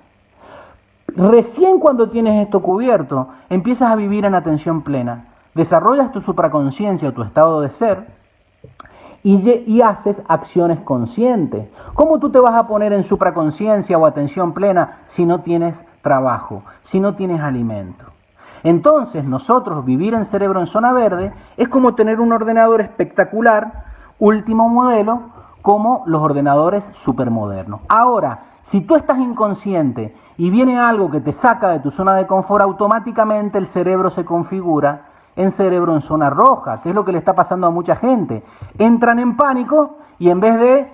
Recién cuando tienes esto cubierto, empiezas a vivir en atención plena, desarrollas tu supraconciencia o tu estado de ser y haces acciones conscientes. ¿Cómo tú te vas a poner en supraconciencia o atención plena si no tienes trabajo, si no tienes alimento? Entonces nosotros vivir en cerebro en zona verde es como tener un ordenador espectacular, último modelo, como los ordenadores supermodernos. Ahora, si tú estás inconsciente y viene algo que te saca de tu zona de confort, automáticamente el cerebro se configura en cerebro en zona roja, que es lo que le está pasando a mucha gente. Entran en pánico y en vez de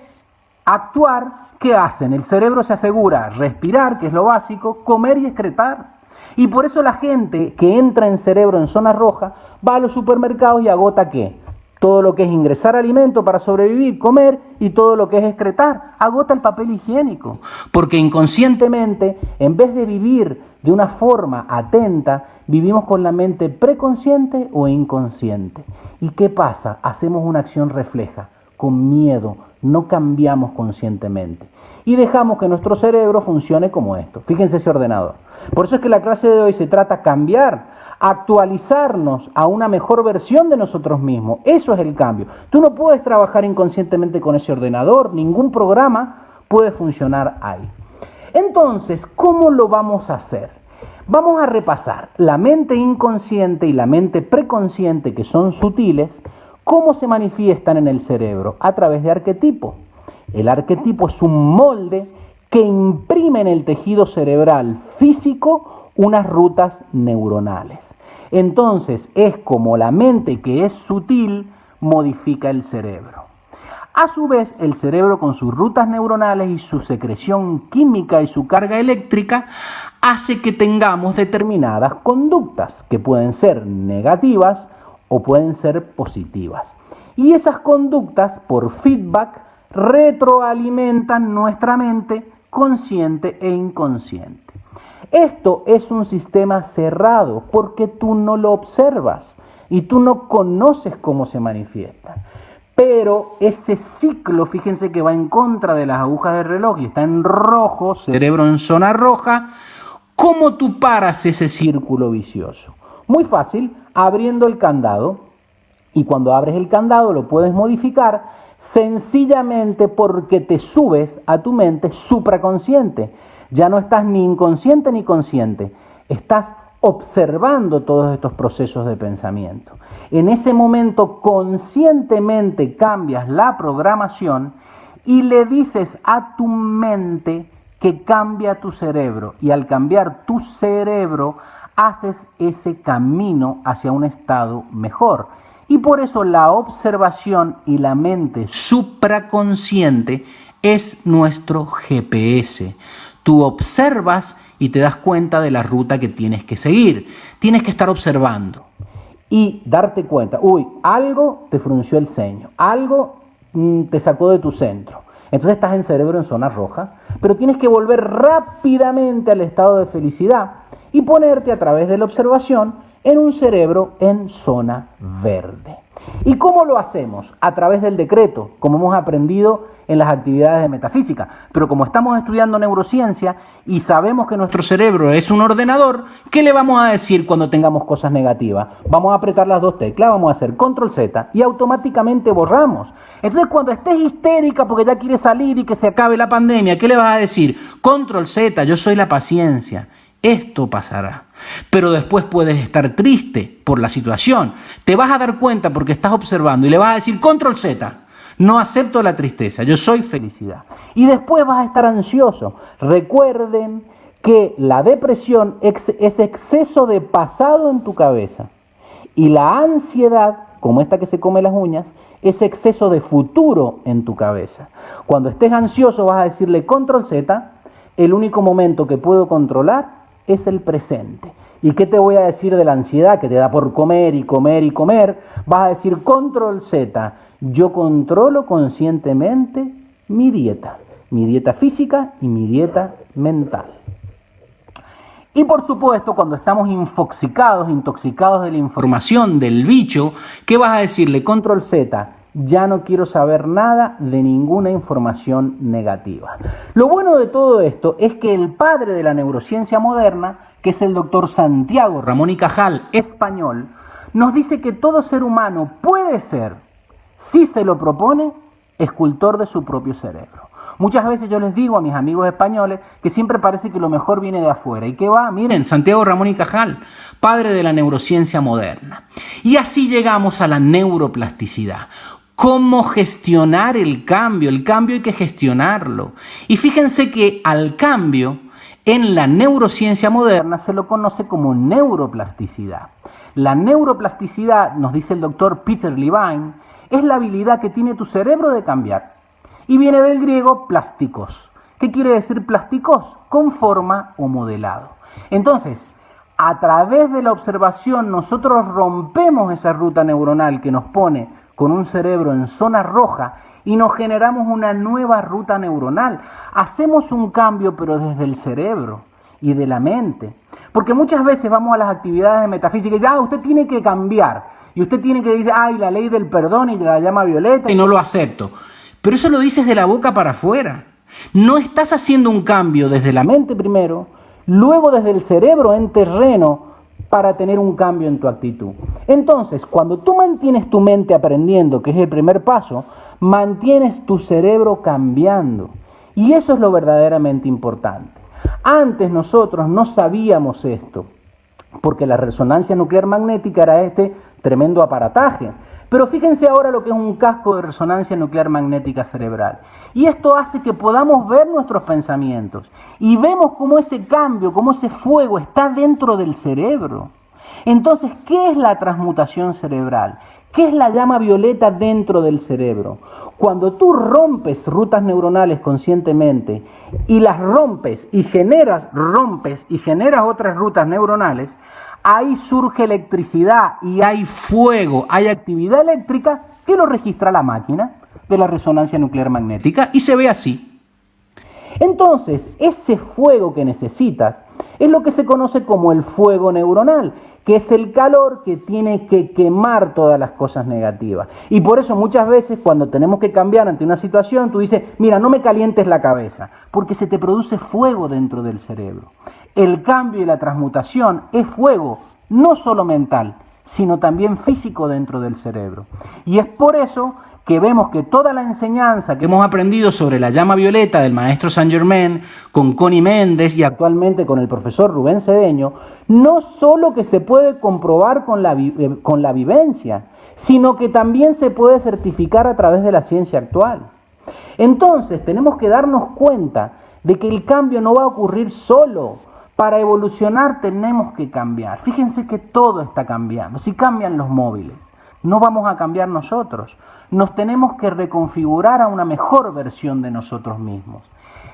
actuar, ¿qué hacen? El cerebro se asegura respirar, que es lo básico, comer y excretar. Y por eso la gente que entra en cerebro en zona roja va a los supermercados y agota ¿qué? Todo lo que es ingresar alimento para sobrevivir, comer, y todo lo que es excretar, agota el papel higiénico. Porque inconscientemente, en vez de vivir de una forma atenta, vivimos con la mente preconsciente o inconsciente. ¿Y qué pasa? Hacemos una acción refleja, con miedo, no cambiamos conscientemente. Y dejamos que nuestro cerebro funcione como esto. Fíjense ese ordenador. Por eso es que la clase de hoy se trata de cambiar, actualizarnos a una mejor versión de nosotros mismos. Eso es el cambio. Tú no puedes trabajar inconscientemente con ese ordenador, ningún programa puede funcionar ahí. Entonces, ¿cómo lo vamos a hacer? Vamos a repasar la mente inconsciente y la mente preconsciente, que son sutiles, cómo se manifiestan en el cerebro a través de arquetipos. El arquetipo es un molde que imprime en el tejido cerebral físico unas rutas neuronales. Entonces es como la mente que es sutil modifica el cerebro. A su vez, el cerebro con sus rutas neuronales y su secreción química y su carga eléctrica hace que tengamos determinadas conductas que pueden ser negativas o pueden ser positivas. Y esas conductas, por feedback, retroalimentan nuestra mente consciente e inconsciente. Esto es un sistema cerrado porque tú no lo observas y tú no conoces cómo se manifiesta. Pero ese ciclo, fíjense que va en contra de las agujas del reloj y está en rojo, cerebro en zona roja. ¿Cómo tú paras ese círculo vicioso? Muy fácil, abriendo el candado. Y cuando abres el candado lo puedes modificar sencillamente porque te subes a tu mente supraconsciente. Ya no estás ni inconsciente ni consciente, estás observando todos estos procesos de pensamiento. En ese momento conscientemente cambias la programación y le dices a tu mente que cambia tu cerebro. Y al cambiar tu cerebro haces ese camino hacia un estado mejor. Y por eso la observación y la mente supraconsciente es nuestro GPS. Tú observas y te das cuenta de la ruta que tienes que seguir. Tienes que estar observando y darte cuenta, algo te frunció el ceño, algo te sacó de tu centro. Entonces estás en cerebro en zona roja, pero tienes que volver rápidamente al estado de felicidad y ponerte a través de la observación en un cerebro en zona verde. ¿Y cómo lo hacemos? A través del decreto, como hemos aprendido en las actividades de metafísica. Pero como estamos estudiando neurociencia y sabemos que nuestro cerebro es un ordenador, ¿qué le vamos a decir cuando tengamos cosas negativas? Vamos a apretar las dos teclas, vamos a hacer control Z y automáticamente borramos. Entonces cuando estés histérica porque ya quieres salir y que se acabe la pandemia, ¿qué le vas a decir? Control Z, yo soy la paciencia. Esto pasará. Pero después puedes estar triste por la situación. Te vas a dar cuenta porque estás observando y le vas a decir control Z. No acepto la tristeza, yo soy felicidad. Y después vas a estar ansioso. Recuerden que la depresión es exceso de pasado en tu cabeza. Y la ansiedad, como esta que se come las uñas, es exceso de futuro en tu cabeza. Cuando estés ansioso vas a decirle control Z, el único momento que puedo controlar es el presente. ¿Y qué te voy a decir de la ansiedad que te da por comer y comer y comer? Vas a decir control Z, yo controlo conscientemente mi dieta física y mi dieta mental. Y por supuesto, cuando estamos intoxicados de la información del bicho, ¿qué vas a decirle? Control Z, ya no quiero saber nada de ninguna información negativa. Lo bueno de todo esto es que el padre de la neurociencia moderna, que es el doctor Santiago Ramón y Cajal, español, nos dice que todo ser humano puede ser, si se lo propone, escultor de su propio cerebro. Muchas veces yo les digo a mis amigos españoles que siempre parece que lo mejor viene de afuera. ¿Y qué va? Miren, Santiago Ramón y Cajal, padre de la neurociencia moderna. Y así llegamos a la neuroplasticidad. ¿Cómo gestionar el cambio? El cambio hay que gestionarlo. Y fíjense que al cambio, en la neurociencia moderna se lo conoce como neuroplasticidad. La neuroplasticidad, nos dice el doctor Peter Levine, es la habilidad que tiene tu cerebro de cambiar. Y viene del griego plásticos. ¿Qué quiere decir plásticos? Con forma o modelado. Entonces, a través de la observación nosotros rompemos esa ruta neuronal que nos pone con un cerebro en zona roja y nos generamos una nueva ruta neuronal. Hacemos un cambio pero desde el cerebro y de la mente. Porque muchas veces vamos a las actividades de metafísica y ya usted tiene que cambiar. Y usted tiene que decir, la ley del perdón y la llama violeta y no lo acepto. Pero eso lo dices de la boca para afuera. No estás haciendo un cambio desde la mente primero, luego desde el cerebro en terreno para tener un cambio en tu actitud. Entonces, cuando tú mantienes tu mente aprendiendo, que es el primer paso, mantienes tu cerebro cambiando. Y eso es lo verdaderamente importante. Antes nosotros no sabíamos esto, porque la resonancia nuclear magnética era este tremendo aparataje. Pero fíjense ahora lo que es un casco de resonancia nuclear magnética cerebral. Y esto hace que podamos ver nuestros pensamientos. Y vemos cómo ese cambio, cómo ese fuego está dentro del cerebro. Entonces, ¿qué es la transmutación cerebral? ¿Qué es la llama violeta dentro del cerebro? Cuando tú rompes rutas neuronales conscientemente y las rompes y generas otras rutas neuronales, ahí surge electricidad y hay fuego, hay actividad eléctrica que lo registra la máquina de la resonancia nuclear magnética y se ve así. Entonces, ese fuego que necesitas es lo que se conoce como el fuego neuronal, que es el calor que tiene que quemar todas las cosas negativas. Y por eso muchas veces cuando tenemos que cambiar ante una situación, tú dices, mira, no me calientes la cabeza, porque se te produce fuego dentro del cerebro. El cambio y la transmutación es fuego, no solo mental, sino también físico dentro del cerebro. Y es por eso que vemos que toda la enseñanza que hemos aprendido sobre la llama violeta del maestro Saint Germain, con Connie Méndez y actualmente con el profesor Rubén Cedeño, no solo que se puede comprobar con la vivencia, sino que también se puede certificar a través de la ciencia actual. Entonces tenemos que darnos cuenta de que el cambio no va a ocurrir solo. Para evolucionar tenemos que cambiar. Fíjense que todo está cambiando. Si cambian los móviles, no vamos a cambiar nosotros. nos tenemos que reconfigurar a una mejor versión de nosotros mismos.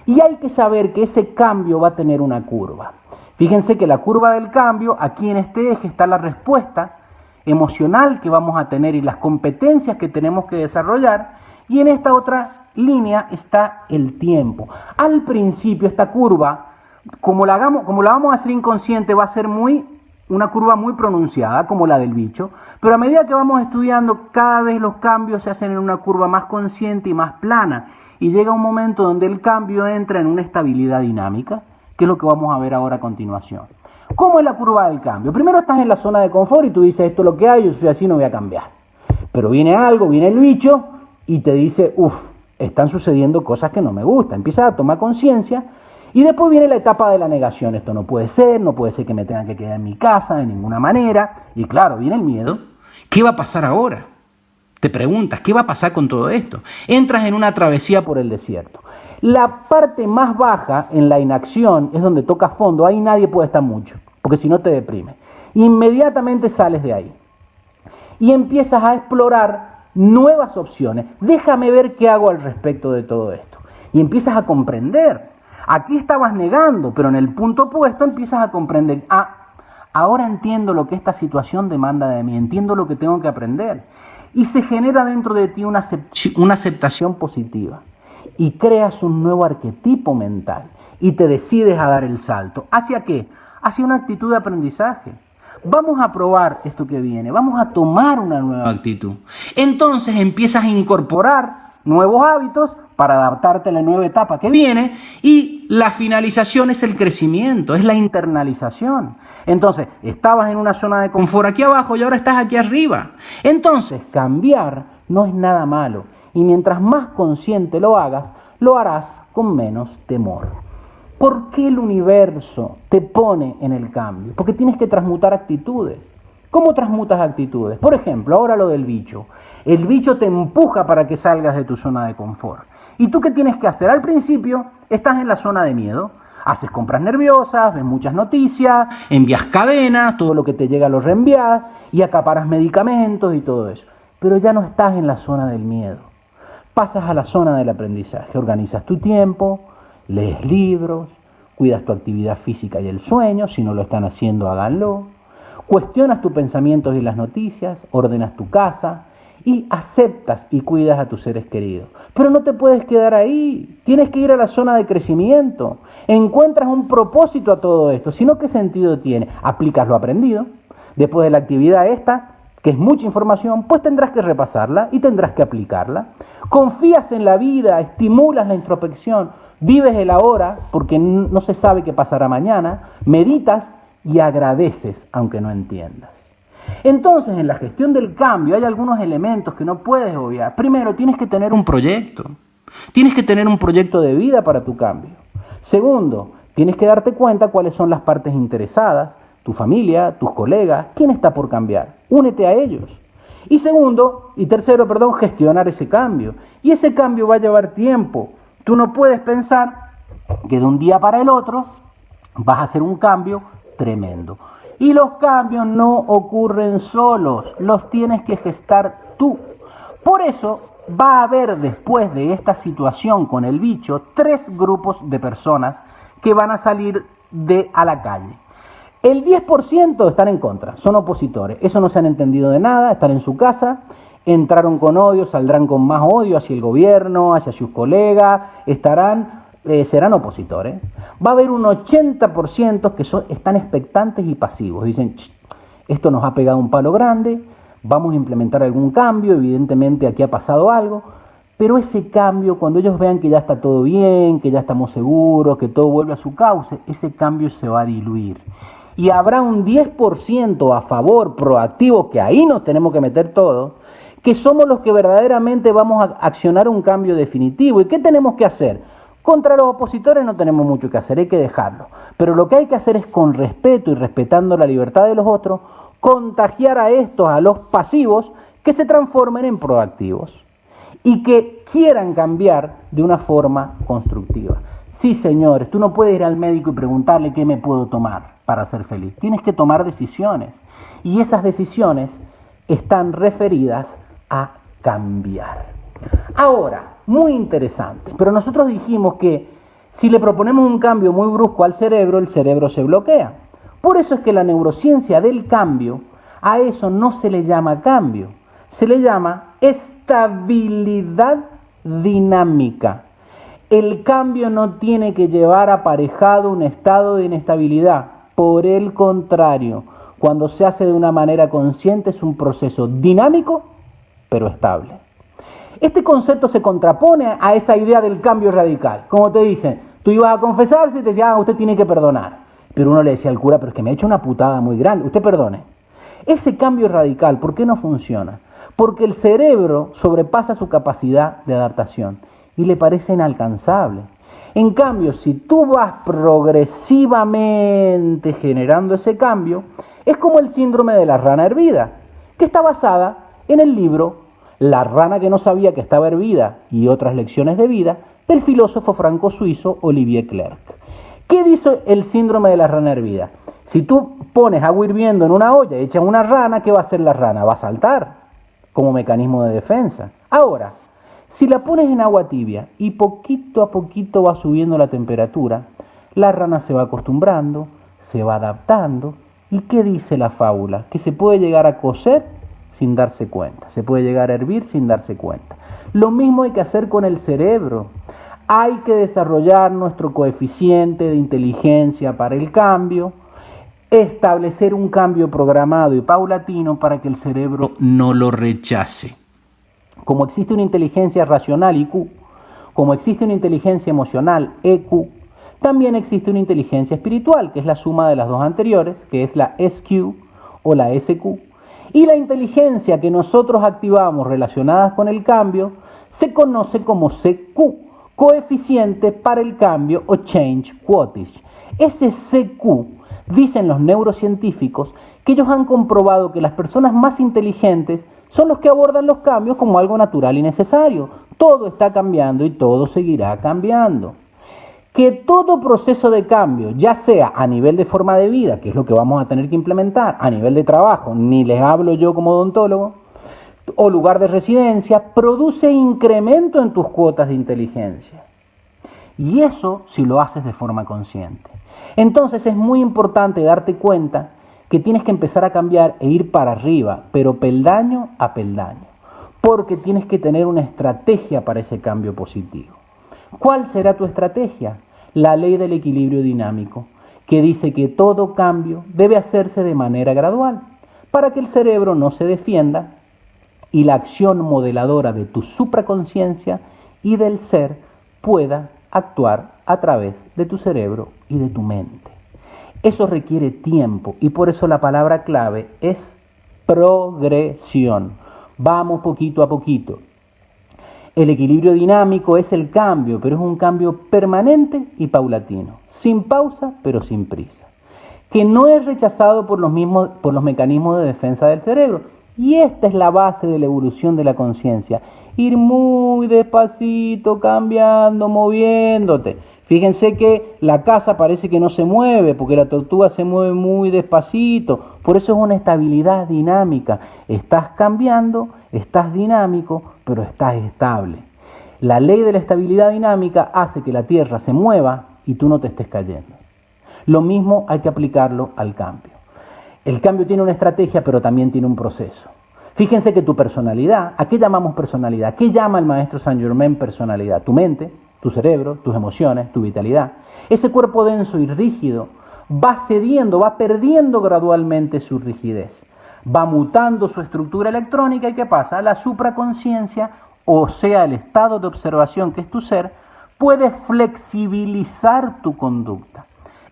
Y hay que saber que ese cambio va a tener una curva. Fíjense que la curva del cambio, aquí en este eje está la respuesta emocional que vamos a tener y las competencias que tenemos que desarrollar, y en esta otra línea está el tiempo. Al principio esta curva, como la vamos a hacer inconsciente, va a ser una curva muy pronunciada, como la del bicho, pero a medida que vamos estudiando, cada vez los cambios se hacen en una curva más consciente y más plana, y llega un momento donde el cambio entra en una estabilidad dinámica, que es lo que vamos a ver ahora a continuación. ¿Cómo es la curva del cambio? Primero estás en la zona de confort y tú dices, esto es lo que hay, yo soy así, no voy a cambiar. Pero viene algo, viene el bicho y te dice, están sucediendo cosas que no me gustan. Empiezas a tomar conciencia y después viene la etapa de la negación. Esto no puede ser que me tengan que quedar en mi casa de ninguna manera. Y claro, viene el miedo. ¿Qué va a pasar ahora? Te preguntas, ¿qué va a pasar con todo esto? Entras en una travesía por el desierto. La parte más baja, en la inacción, es donde toca fondo. Ahí nadie puede estar mucho, porque si no te deprime. Inmediatamente sales de ahí y empiezas a explorar nuevas opciones. Déjame ver qué hago al respecto de todo esto. Y empiezas a comprender. Aquí estabas negando, pero en el punto opuesto empiezas a comprender. Ahora entiendo lo que esta situación demanda de mí, entiendo lo que tengo que aprender. Y se genera dentro de ti una aceptación positiva. Y creas un nuevo arquetipo mental. Y te decides a dar el salto. ¿Hacia qué? Hacia una actitud de aprendizaje. Vamos a probar esto que viene. Vamos a tomar una nueva actitud. Entonces empiezas a incorporar nuevos hábitos para adaptarte a la nueva etapa que viene. Y la finalización es el crecimiento, es la internalización. Entonces, estabas en una zona de confort aquí abajo y ahora estás aquí arriba. Entonces, cambiar no es nada malo. Y mientras más consciente lo hagas, lo harás con menos temor. ¿Por qué el universo te pone en el cambio? Porque tienes que transmutar actitudes. ¿Cómo transmutas actitudes? Por ejemplo, ahora lo del bicho. El bicho te empuja para que salgas de tu zona de confort. ¿Y tú qué tienes que hacer? Al principio estás en la zona de miedo. Haces compras nerviosas, ves muchas noticias, envías cadenas, todo lo que te llega lo reenvías y acaparas medicamentos y todo eso. Pero ya no estás en la zona del miedo. Pasas a la zona del aprendizaje, organizas tu tiempo, lees libros, cuidas tu actividad física y el sueño, si no lo están haciendo, háganlo. Cuestionas tus pensamientos y las noticias, ordenas tu casa y aceptas y cuidas a tus seres queridos. Pero no te puedes quedar ahí, tienes que ir a la zona de crecimiento. Encuentras un propósito a todo esto, si no, ¿qué sentido tiene? Aplicas lo aprendido, después de la actividad esta, que es mucha información, pues tendrás que repasarla y tendrás que aplicarla. Confías en la vida, estimulas la introspección, vives el ahora porque no se sabe qué pasará mañana, meditas y agradeces aunque no entiendas. Entonces, en la gestión del cambio hay algunos elementos que no puedes obviar. Primero, tienes que tener un proyecto. Tienes que tener un proyecto de vida para tu cambio. Segundo, tienes que darte cuenta cuáles son las partes interesadas, tu familia, tus colegas, quién está por cambiar. Únete a ellos. Y tercero, gestionar ese cambio. Y ese cambio va a llevar tiempo. Tú no puedes pensar que de un día para el otro vas a hacer un cambio tremendo. Y los cambios no ocurren solos, los tienes que gestar tú. Por eso va a haber después de esta situación con el bicho 3 grupos de personas que van a salir a la calle. El 10% están en contra, son opositores, eso no se han entendido de nada, están en su casa, entraron con odio, saldrán con más odio hacia el gobierno, hacia sus colegas, serán opositores. Va a haber un 80% que están expectantes y pasivos, dicen, esto nos ha pegado un palo grande, vamos a implementar algún cambio, evidentemente aquí ha pasado algo, pero ese cambio, cuando ellos vean que ya está todo bien, que ya estamos seguros, que todo vuelve a su cauce, ese cambio se va a diluir. Y habrá un 10% a favor, proactivo, que ahí nos tenemos que meter todos, que somos los que verdaderamente vamos a accionar un cambio definitivo. ¿Y qué tenemos que hacer? Contra los opositores no tenemos mucho que hacer, hay que dejarlo. Pero lo que hay que hacer es, con respeto y respetando la libertad de los otros, contagiar a los pasivos, que se transformen en proactivos y que quieran cambiar de una forma constructiva. Sí, señores, tú no puedes ir al médico y preguntarle qué me puedo tomar para ser feliz. Tienes que tomar decisiones y esas decisiones están referidas a cambiar. Ahora, muy interesante, pero nosotros dijimos que si le proponemos un cambio muy brusco al cerebro, el cerebro se bloquea. Por eso es que la neurociencia del cambio, a eso no se le llama cambio, se le llama estabilidad dinámica. El cambio no tiene que llevar aparejado un estado de inestabilidad. Por el contrario, cuando se hace de una manera consciente es un proceso dinámico, pero estable. Este concepto se contrapone a esa idea del cambio radical. Como te dicen, tú ibas a confesarse y te decían, usted tiene que perdonar. Pero uno le decía al cura, pero es que me ha hecho una putada muy grande, usted perdone. Ese cambio radical, ¿por qué no funciona? Porque el cerebro sobrepasa su capacidad de adaptación y le parece inalcanzable. En cambio, si tú vas progresivamente generando ese cambio, es como el síndrome de la rana hervida, que está basada en el libro La rana que no sabía que estaba hervida y otras lecciones de vida, del filósofo franco-suizo Olivier Clerc. ¿Qué dice el síndrome de la rana hervida? Si tú pones agua hirviendo en una olla y echas una rana, ¿qué va a hacer la rana? Va a saltar como mecanismo de defensa. Ahora, si la pones en agua tibia y poquito a poquito va subiendo la temperatura, la rana se va acostumbrando, se va adaptando. ¿Y qué dice la fábula? Que se puede llegar a cocer sin darse cuenta, se puede llegar a hervir sin darse cuenta. Lo mismo hay que hacer con el cerebro. Hay que desarrollar nuestro coeficiente de inteligencia para el cambio, establecer un cambio programado y paulatino para que el cerebro no lo rechace. Como existe una inteligencia racional, IQ, como existe una inteligencia emocional, EQ, también existe una inteligencia espiritual, que es la suma de las dos anteriores, que es la SQ o la SQ. Y la inteligencia que nosotros activamos relacionadas con el cambio se conoce como CQ, coeficiente para el cambio o change quotient. Ese CQ, dicen los neurocientíficos, que ellos han comprobado que las personas más inteligentes son los que abordan los cambios como algo natural y necesario. Todo está cambiando y todo seguirá cambiando. Que todo proceso de cambio, ya sea a nivel de forma de vida, que es lo que vamos a tener que implementar, a nivel de trabajo, ni les hablo yo como odontólogo, o lugar de residencia, produce incremento en tus cuotas de inteligencia. Y eso si lo haces de forma consciente. Entonces es muy importante darte cuenta que tienes que empezar a cambiar e ir para arriba, pero peldaño a peldaño, porque tienes que tener una estrategia para ese cambio positivo. ¿Cuál será tu estrategia? La ley del equilibrio dinámico, que dice que todo cambio debe hacerse de manera gradual, para que el cerebro no se defienda y la acción modeladora de tu supraconciencia y del ser pueda actuar a través de tu cerebro y de tu mente. Eso requiere tiempo y por eso la palabra clave es progresión. Vamos poquito a poquito. El equilibrio dinámico es el cambio, pero es un cambio permanente y paulatino, sin pausa pero sin prisa, que no es rechazado por los mecanismos de defensa del cerebro. Y esta es la base de la evolución de la conciencia, ir muy despacito, cambiando, moviéndote. Fíjense que la casa parece que no se mueve, porque la tortuga se mueve muy despacito, por eso es una estabilidad dinámica. Estás cambiando, estás dinámico, pero estás estable. La ley de la estabilidad dinámica hace que la Tierra se mueva y tú no te estés cayendo. Lo mismo hay que aplicarlo al cambio. El cambio tiene una estrategia, pero también tiene un proceso. Fíjense que tu personalidad, ¿a qué llamamos personalidad? ¿Qué llama el maestro Saint Germain personalidad? Tu mente, tu cerebro, tus emociones, tu vitalidad. Ese cuerpo denso y rígido va cediendo, va perdiendo gradualmente su rigidez. Va mutando su estructura electrónica y ¿qué pasa? La supraconciencia, o sea, el estado de observación que es tu ser, puede flexibilizar tu conducta.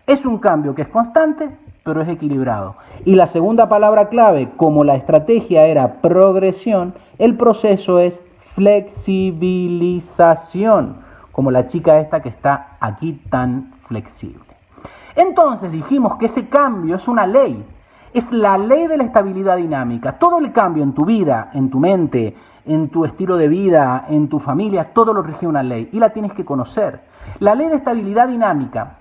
Es un cambio que es constante, pero es equilibrado. Y la segunda palabra clave, como la estrategia era progresión, el proceso es flexibilización, como la chica esta que está aquí tan flexible. Entonces dijimos que ese cambio es una ley, es la ley de la estabilidad dinámica. Todo el cambio en tu vida, en tu mente, en tu estilo de vida, en tu familia, todo lo rige una ley y la tienes que conocer. La ley de estabilidad dinámica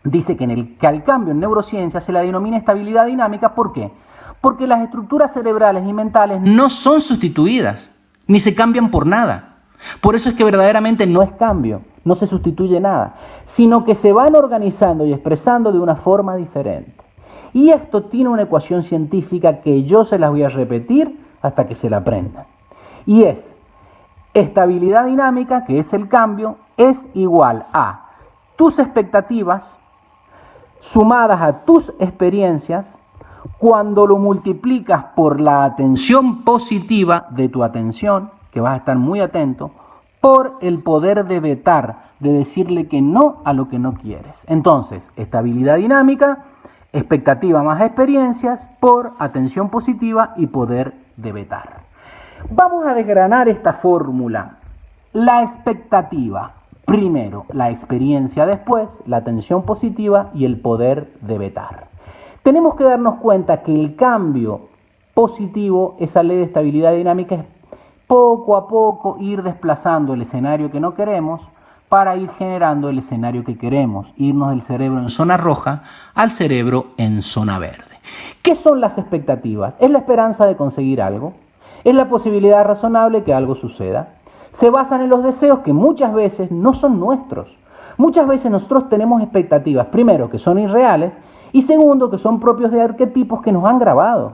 dice que al cambio en neurociencia se la denomina estabilidad dinámica. ¿Por qué? Porque las estructuras cerebrales y mentales no son sustituidas. ni se cambian por nada. Por eso es que verdaderamente no es cambio, no se sustituye nada, sino que se van organizando y expresando de una forma diferente. Y esto tiene una ecuación científica que yo se las voy a repetir hasta que se la aprendan. Y es, estabilidad dinámica, que es el cambio, es igual a tus expectativas sumadas a tus experiencias cuando lo multiplicas por la atención positiva de tu atención, que vas a estar muy atento, por el poder de vetar, de decirle que no a lo que no quieres. Entonces, estabilidad dinámica, expectativa más experiencias, por atención positiva y poder de vetar. Vamos a desgranar esta fórmula. La expectativa, primero, la experiencia después, la atención positiva y el poder de vetar. Tenemos que darnos cuenta que el cambio positivo, esa ley de estabilidad dinámica, es poco a poco ir desplazando el escenario que no queremos para ir generando el escenario que queremos, irnos del cerebro en zona roja al cerebro en zona verde. ¿Qué son las expectativas? Es la esperanza de conseguir algo, es la posibilidad razonable que algo suceda. Se basan en los deseos que muchas veces no son nuestros. Muchas veces nosotros tenemos expectativas, primero, que son irreales, y segundo, que son propios de arquetipos que nos han grabado.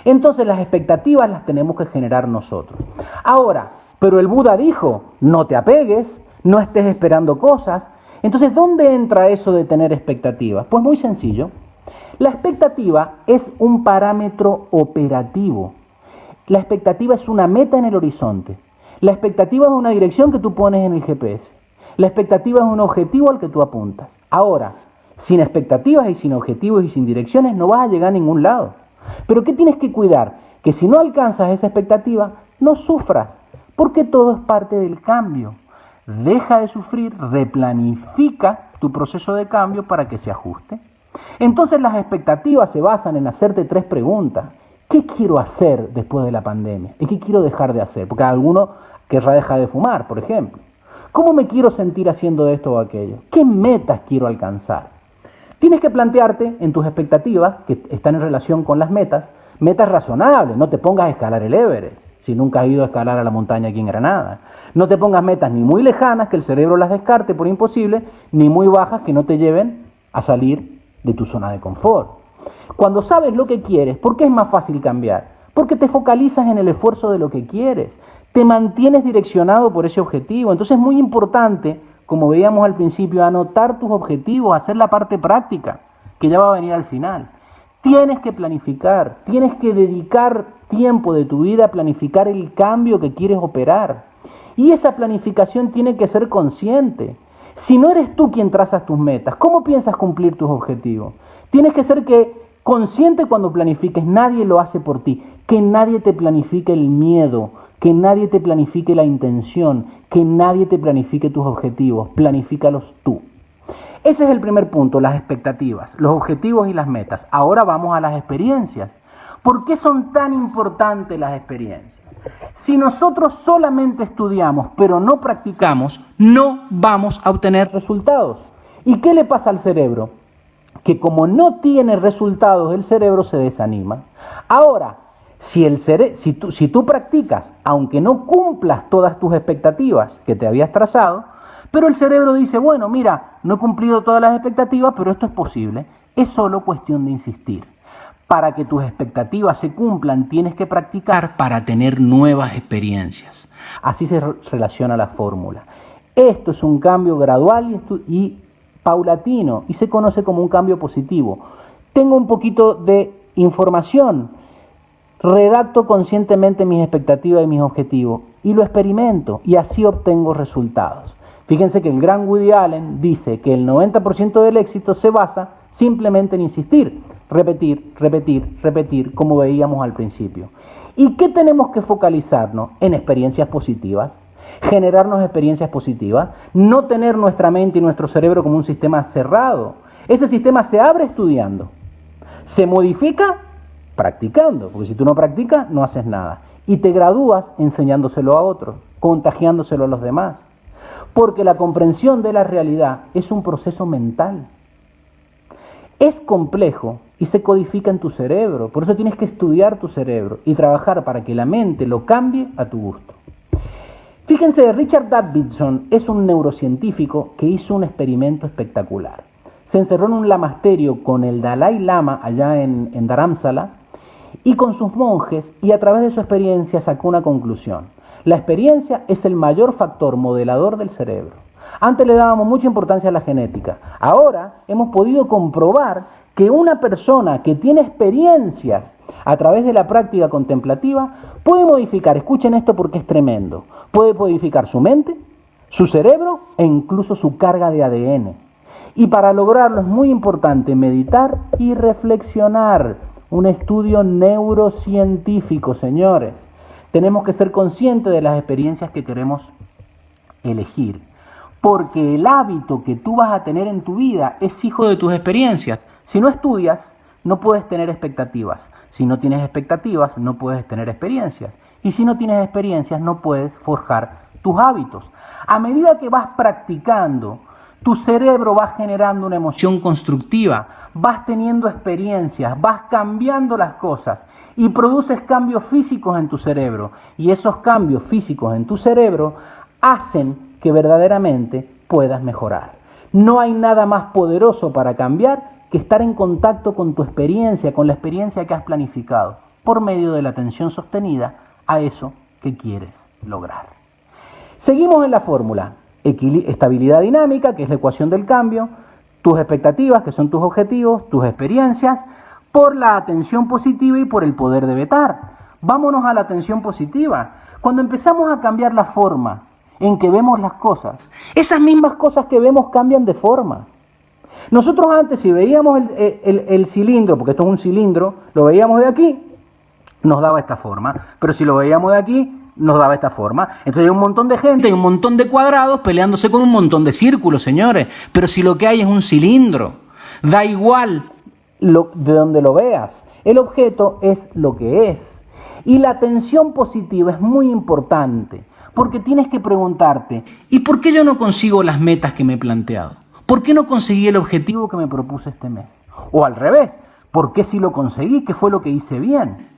Entonces las expectativas las tenemos que generar nosotros. Ahora, pero el Buda dijo, no te apegues, no estés esperando cosas. Entonces, ¿dónde entra eso de tener expectativas? Pues muy sencillo. La expectativa es un parámetro operativo. La expectativa es una meta en el horizonte. La expectativa es una dirección que tú pones en el GPS. La expectativa es un objetivo al que tú apuntas. Ahora, sin expectativas y sin objetivos y sin direcciones no vas a llegar a ningún lado. Pero ¿qué tienes que cuidar? Que si no alcanzas esa expectativa, no sufras, porque todo es parte del cambio. Deja de sufrir, replanifica tu proceso de cambio para que se ajuste. Entonces las expectativas se basan en hacerte 3 preguntas. ¿Qué quiero hacer después de la pandemia? ¿Y qué quiero dejar de hacer? Porque alguno querrá dejar de fumar, por ejemplo. ¿Cómo me quiero sentir haciendo esto o aquello? ¿Qué metas quiero alcanzar? Tienes que plantearte en tus expectativas, que están en relación con las metas razonables. No te pongas a escalar el Everest, si nunca has ido a escalar a la montaña aquí en Granada. No te pongas metas ni muy lejanas, que el cerebro las descarte por imposible, ni muy bajas, que no te lleven a salir de tu zona de confort. Cuando sabes lo que quieres, ¿por qué es más fácil cambiar? Porque te focalizas en el esfuerzo de lo que quieres, te mantienes direccionado por ese objetivo. Entonces es muy importante, como veíamos al principio, anotar tus objetivos, hacer la parte práctica, que ya va a venir al final. Tienes que planificar, tienes que dedicar tiempo de tu vida a planificar el cambio que quieres operar. Y esa planificación tiene que ser consciente. Si no eres tú quien trazas tus metas, ¿cómo piensas cumplir tus objetivos? Tienes que ser consciente cuando planifiques, nadie lo hace por ti. Que nadie te planifique el miedo, que nadie te planifique la intención, que nadie te planifique tus objetivos, planifícalos tú. Ese es el primer punto, las expectativas, los objetivos y las metas. Ahora vamos a las experiencias. ¿Por qué son tan importantes las experiencias? Si nosotros solamente estudiamos pero no practicamos, no vamos a obtener resultados. ¿Y qué le pasa al cerebro? Que como no tiene resultados, el cerebro se desanima. Ahora, si tú practicas, aunque no cumplas todas tus expectativas que te habías trazado, pero el cerebro dice, bueno, mira, no he cumplido todas las expectativas, pero esto es posible. Es solo cuestión de insistir. Para que tus expectativas se cumplan, tienes que practicar para tener nuevas experiencias. Así se relaciona la fórmula. Esto es un cambio gradual y paulatino y se conoce como un cambio positivo. Tengo un poquito de información, redacto conscientemente mis expectativas y mis objetivos y lo experimento y así obtengo resultados. Fíjense que el gran Woody Allen dice que el 90% del éxito se basa simplemente en insistir, repetir, como veíamos al principio. ¿Y qué tenemos que focalizarnos? En experiencias positivas, generarnos experiencias positivas, no tener nuestra mente y nuestro cerebro como un sistema cerrado. Ese sistema se abre estudiando, se modifica practicando, porque si tú no practicas no haces nada. Y te gradúas enseñándoselo a otros, contagiándoselo a los demás. Porque la comprensión de la realidad es un proceso mental. Es complejo y se codifica en tu cerebro. Por eso tienes que estudiar tu cerebro y trabajar para que la mente lo cambie a tu gusto. Fíjense, Richard Davidson es un neurocientífico que hizo un experimento espectacular. Se encerró en un lamasterio con el Dalai Lama allá en Dharamsala y con sus monjes, y a través de su experiencia sacó una conclusión. La experiencia es el mayor factor modelador del cerebro. Antes le dábamos mucha importancia a la genética. Ahora hemos podido comprobar que una persona que tiene experiencias a través de la práctica contemplativa puede modificar, escuchen esto porque es tremendo, puede modificar su mente, su cerebro e incluso su carga de ADN. Y para lograrlo es muy importante meditar y reflexionar. Un estudio neurocientífico, señores. Tenemos que ser conscientes de las experiencias que queremos elegir. Porque el hábito que tú vas a tener en tu vida es hijo de tus experiencias. Si no estudias, no puedes tener expectativas. Si no tienes expectativas, no puedes tener experiencias. Y si no tienes experiencias, no puedes forjar tus hábitos. A medida que vas practicando, tu cerebro va generando una emoción constructiva, vas teniendo experiencias, vas cambiando las cosas y produces cambios físicos en tu cerebro. Y esos cambios físicos en tu cerebro hacen que verdaderamente puedas mejorar. No hay nada más poderoso para cambiar que estar en contacto con tu experiencia, con la experiencia que has planificado, por medio de la atención sostenida a eso que quieres lograr. Seguimos en la fórmula. Estabilidad dinámica, que es la ecuación del cambio, tus expectativas, que son tus objetivos, tus experiencias, por la atención positiva y por el poder de vetar. Vámonos a la atención positiva. Cuando empezamos a cambiar la forma en que vemos las cosas, esas mismas cosas que vemos cambian de forma. Nosotros antes, si veíamos el cilindro, porque esto es un cilindro, lo veíamos de aquí, nos daba esta forma, pero si lo veíamos de aquí, nos daba esta forma. Entonces hay un montón de gente, hay un montón de cuadrados peleándose con un montón de círculos, señores. Pero si lo que hay es un cilindro, da igual de donde lo veas. El objeto es lo que es. Y la atención positiva es muy importante, porque tienes que preguntarte, ¿y por qué yo no consigo las metas que me he planteado? ¿Por qué no conseguí el objetivo que me propuse este mes? O al revés, ¿por qué sí lo conseguí? ¿Qué fue lo que hice bien?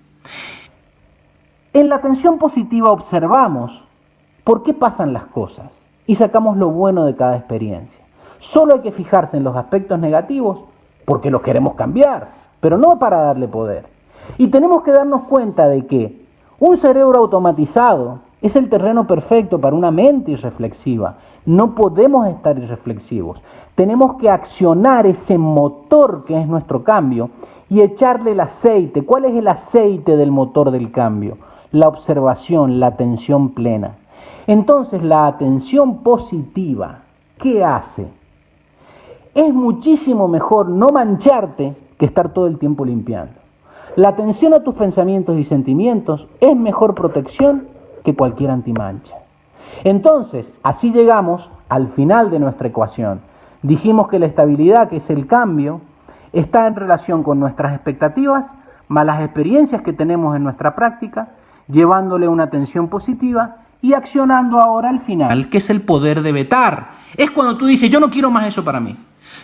En la atención positiva observamos por qué pasan las cosas y sacamos lo bueno de cada experiencia. Solo hay que fijarse en los aspectos negativos porque los queremos cambiar, pero no para darle poder. Y tenemos que darnos cuenta de que un cerebro automatizado es el terreno perfecto para una mente irreflexiva. No podemos estar irreflexivos. Tenemos que accionar ese motor que es nuestro cambio y echarle el aceite. ¿Cuál es el aceite del motor del cambio? La observación, la atención plena. Entonces, la atención positiva, ¿qué hace? Es muchísimo mejor no mancharte que estar todo el tiempo limpiando. La atención a tus pensamientos y sentimientos es mejor protección que cualquier antimancha. Entonces, así llegamos al final de nuestra ecuación. Dijimos que la estabilidad, que es el cambio, está en relación con nuestras expectativas, más las experiencias que tenemos en nuestra práctica, llevándole una atención positiva y accionando ahora al final, que es el poder de vetar. Es cuando tú dices, yo no quiero más eso para mí.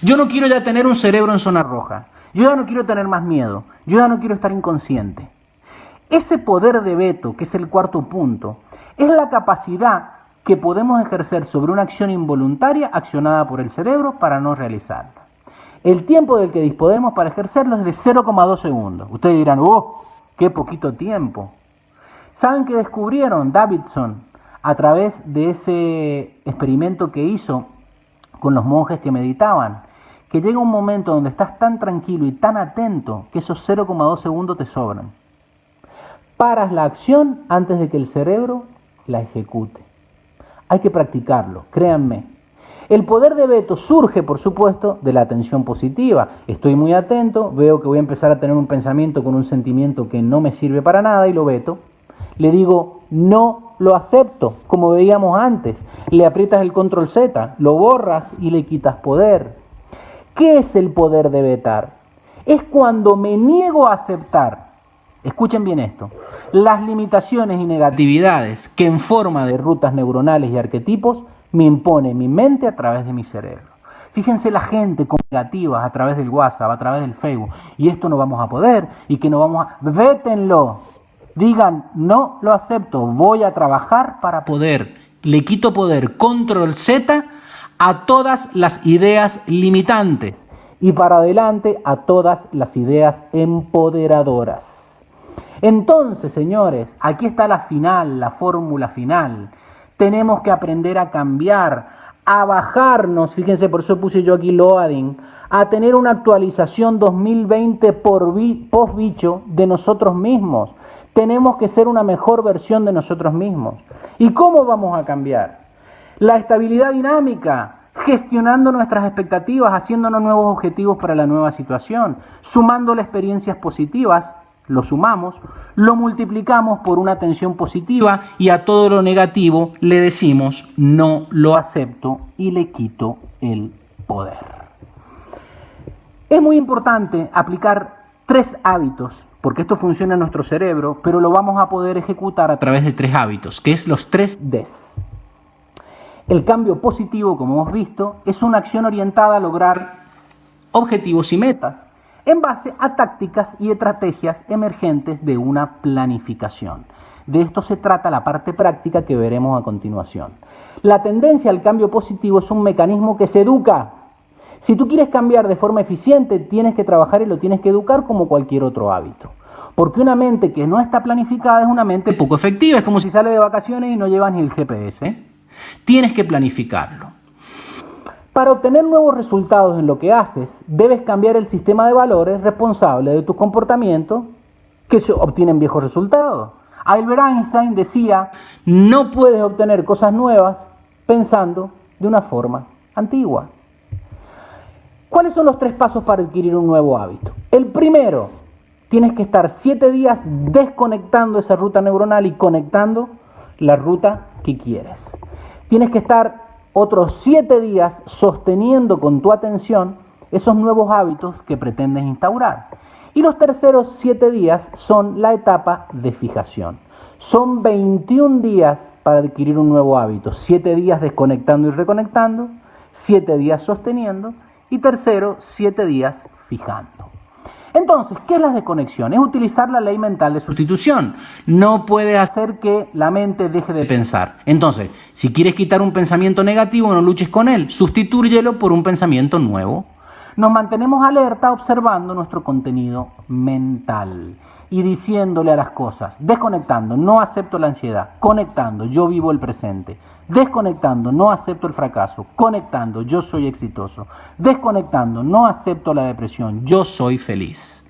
Yo no quiero ya tener un cerebro en zona roja. Yo ya no quiero tener más miedo. Yo ya no quiero estar inconsciente. Ese poder de veto, que es el cuarto punto, es la capacidad que podemos ejercer sobre una acción involuntaria accionada por el cerebro para no realizarla. El tiempo del que disponemos para ejercerlo es de 0,2 segundos. Ustedes dirán, ¡oh, qué poquito tiempo! ¿Saben qué descubrieron Davidson a través de ese experimento que hizo con los monjes que meditaban? Que llega un momento donde estás tan tranquilo y tan atento que esos 0,2 segundos te sobran. Paras la acción antes de que el cerebro la ejecute. Hay que practicarlo, créanme. El poder de veto surge, por supuesto, de la atención positiva. Estoy muy atento, veo que voy a empezar a tener un pensamiento con un sentimiento que no me sirve para nada y lo veto. Le digo, no lo acepto, como veíamos antes. Le aprietas el control Z, lo borras y le quitas poder. ¿Qué es el poder de vetar? Es cuando me niego a aceptar, escuchen bien esto, las limitaciones y negatividades que en forma de rutas neuronales y arquetipos me impone mi mente a través de mi cerebro. Fíjense la gente con negativas a través del WhatsApp, a través del Facebook, y esto no vamos a poder, y que no vamos a... Vétenlo. Digan, no lo acepto, voy a trabajar para poder. le quito poder, control Z, a todas las ideas limitantes y para adelante a todas las ideas empoderadoras. Entonces, señores, aquí está la final, la fórmula final. Tenemos que aprender a cambiar, a bajarnos, fíjense, por eso puse yo aquí loading, a tener una actualización 2020 post bicho de nosotros mismos. Tenemos que ser una mejor versión de nosotros mismos. ¿Y cómo vamos a cambiar? La estabilidad dinámica, gestionando nuestras expectativas, haciéndonos nuevos objetivos para la nueva situación, sumando las experiencias positivas, lo sumamos, lo multiplicamos por una atención positiva y a todo lo negativo le decimos no lo acepto y le quito el poder. Es muy importante aplicar 3 hábitos, porque esto funciona en nuestro cerebro, pero lo vamos a poder ejecutar a través de 3 hábitos, que es los 3 Ds. El cambio positivo, como hemos visto, es una acción orientada a lograr objetivos y metas en base a tácticas y estrategias emergentes de una planificación. De esto se trata la parte práctica que veremos a continuación. La tendencia al cambio positivo es un mecanismo que se educa. Si tú quieres cambiar de forma eficiente, tienes que trabajar y lo tienes que educar como cualquier otro hábito. Porque una mente que no está planificada es una mente poco efectiva. Es como si sales de vacaciones y no llevas ni el GPS. Tienes que planificarlo. Para obtener nuevos resultados en lo que haces, debes cambiar el sistema de valores responsable de tus comportamientos que obtienen viejos resultados. Albert Einstein decía, no puedes obtener cosas nuevas pensando de una forma antigua. ¿Cuáles son los 3 pasos para adquirir un nuevo hábito? El primero, tienes que estar 7 días desconectando esa ruta neuronal y conectando la ruta que quieres. Tienes que estar otros 7 días sosteniendo con tu atención esos nuevos hábitos que pretendes instaurar. Y los terceros 7 días son la etapa de fijación. Son 21 días para adquirir un nuevo hábito. 7 días desconectando y reconectando, 7 días sosteniendo y tercero 7 días fijando. Entonces, ¿qué es la desconexión? Es utilizar la ley mental de sustitución. No puedes hacer que la mente deje de pensar. Entonces, si quieres quitar un pensamiento negativo, no luches con él. Sustitúyelo por un pensamiento nuevo. Nos mantenemos alerta observando nuestro contenido mental y diciéndole a las cosas, desconectando, no acepto la ansiedad, conectando, yo vivo el presente. Desconectando, no acepto el fracaso. Conectando, yo soy exitoso. Desconectando, no acepto la depresión. Yo soy feliz.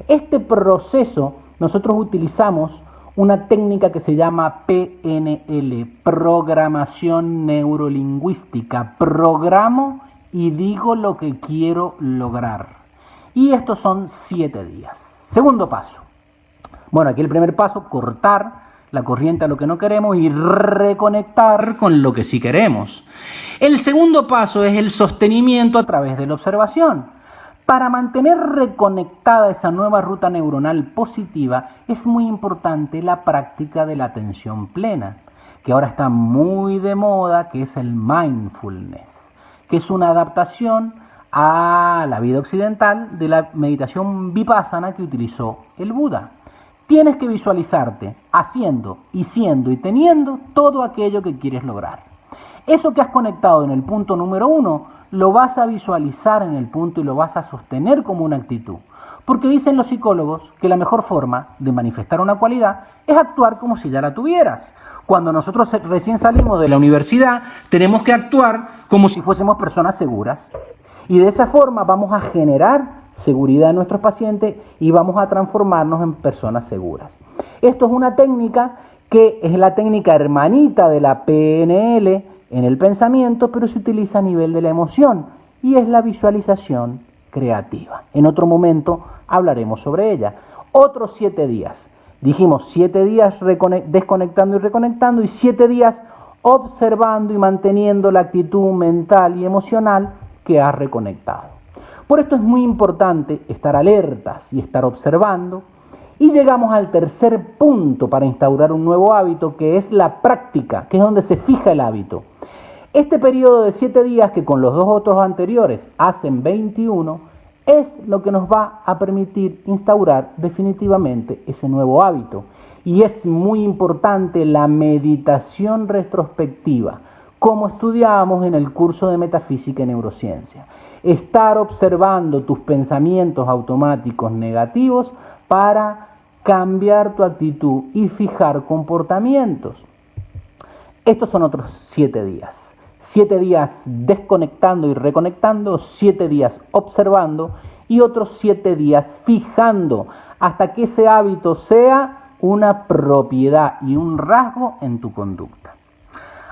Este proceso nosotros utilizamos una técnica que se llama PNL, Programación Neurolingüística. Programo y digo lo que quiero lograr. Y estos son 7 días. Segundo paso. Bueno, aquí el primer paso, cortar la corriente a lo que no queremos y reconectar con lo que sí queremos. El segundo paso es el sostenimiento a través de la observación. Para mantener reconectada esa nueva ruta neuronal positiva es muy importante la práctica de la atención plena, que ahora está muy de moda, que es el mindfulness, que es una adaptación a la vida occidental de la meditación vipassana que utilizó el Buda. Tienes que visualizarte haciendo y siendo y teniendo todo aquello que quieres lograr. Eso que has conectado en el punto número 1, lo vas a visualizar en el punto y lo vas a sostener como una actitud. Porque dicen los psicólogos que la mejor forma de manifestar una cualidad es actuar como si ya la tuvieras. Cuando nosotros recién salimos de la universidad, tenemos que actuar como si fuésemos personas seguras. Y de esa forma vamos a generar seguridad en nuestros pacientes y vamos a transformarnos en personas seguras. Esto es una técnica que es la técnica hermanita de la PNL en el pensamiento, pero se utiliza a nivel de la emoción y es la visualización creativa. En otro momento hablaremos sobre ella. Otros 7 días. Dijimos 7 días desconectando y reconectando y 7 días observando y manteniendo la actitud mental y emocional que has reconectado. Por esto es muy importante estar alertas y estar observando. Y llegamos al tercer punto para instaurar un nuevo hábito, que es la práctica, que es donde se fija el hábito. Este periodo de 7 días, que con los 2 otros anteriores hacen 21, es lo que nos va a permitir instaurar definitivamente ese nuevo hábito. Y es muy importante la meditación retrospectiva, como estudiábamos en el curso de Metafísica y Neurociencia. Estar observando tus pensamientos automáticos negativos para cambiar tu actitud y fijar comportamientos. Estos son otros 7 días. 7 días desconectando y reconectando, 7 días observando y otros 7 días fijando hasta que ese hábito sea una propiedad y un rasgo en tu conducta.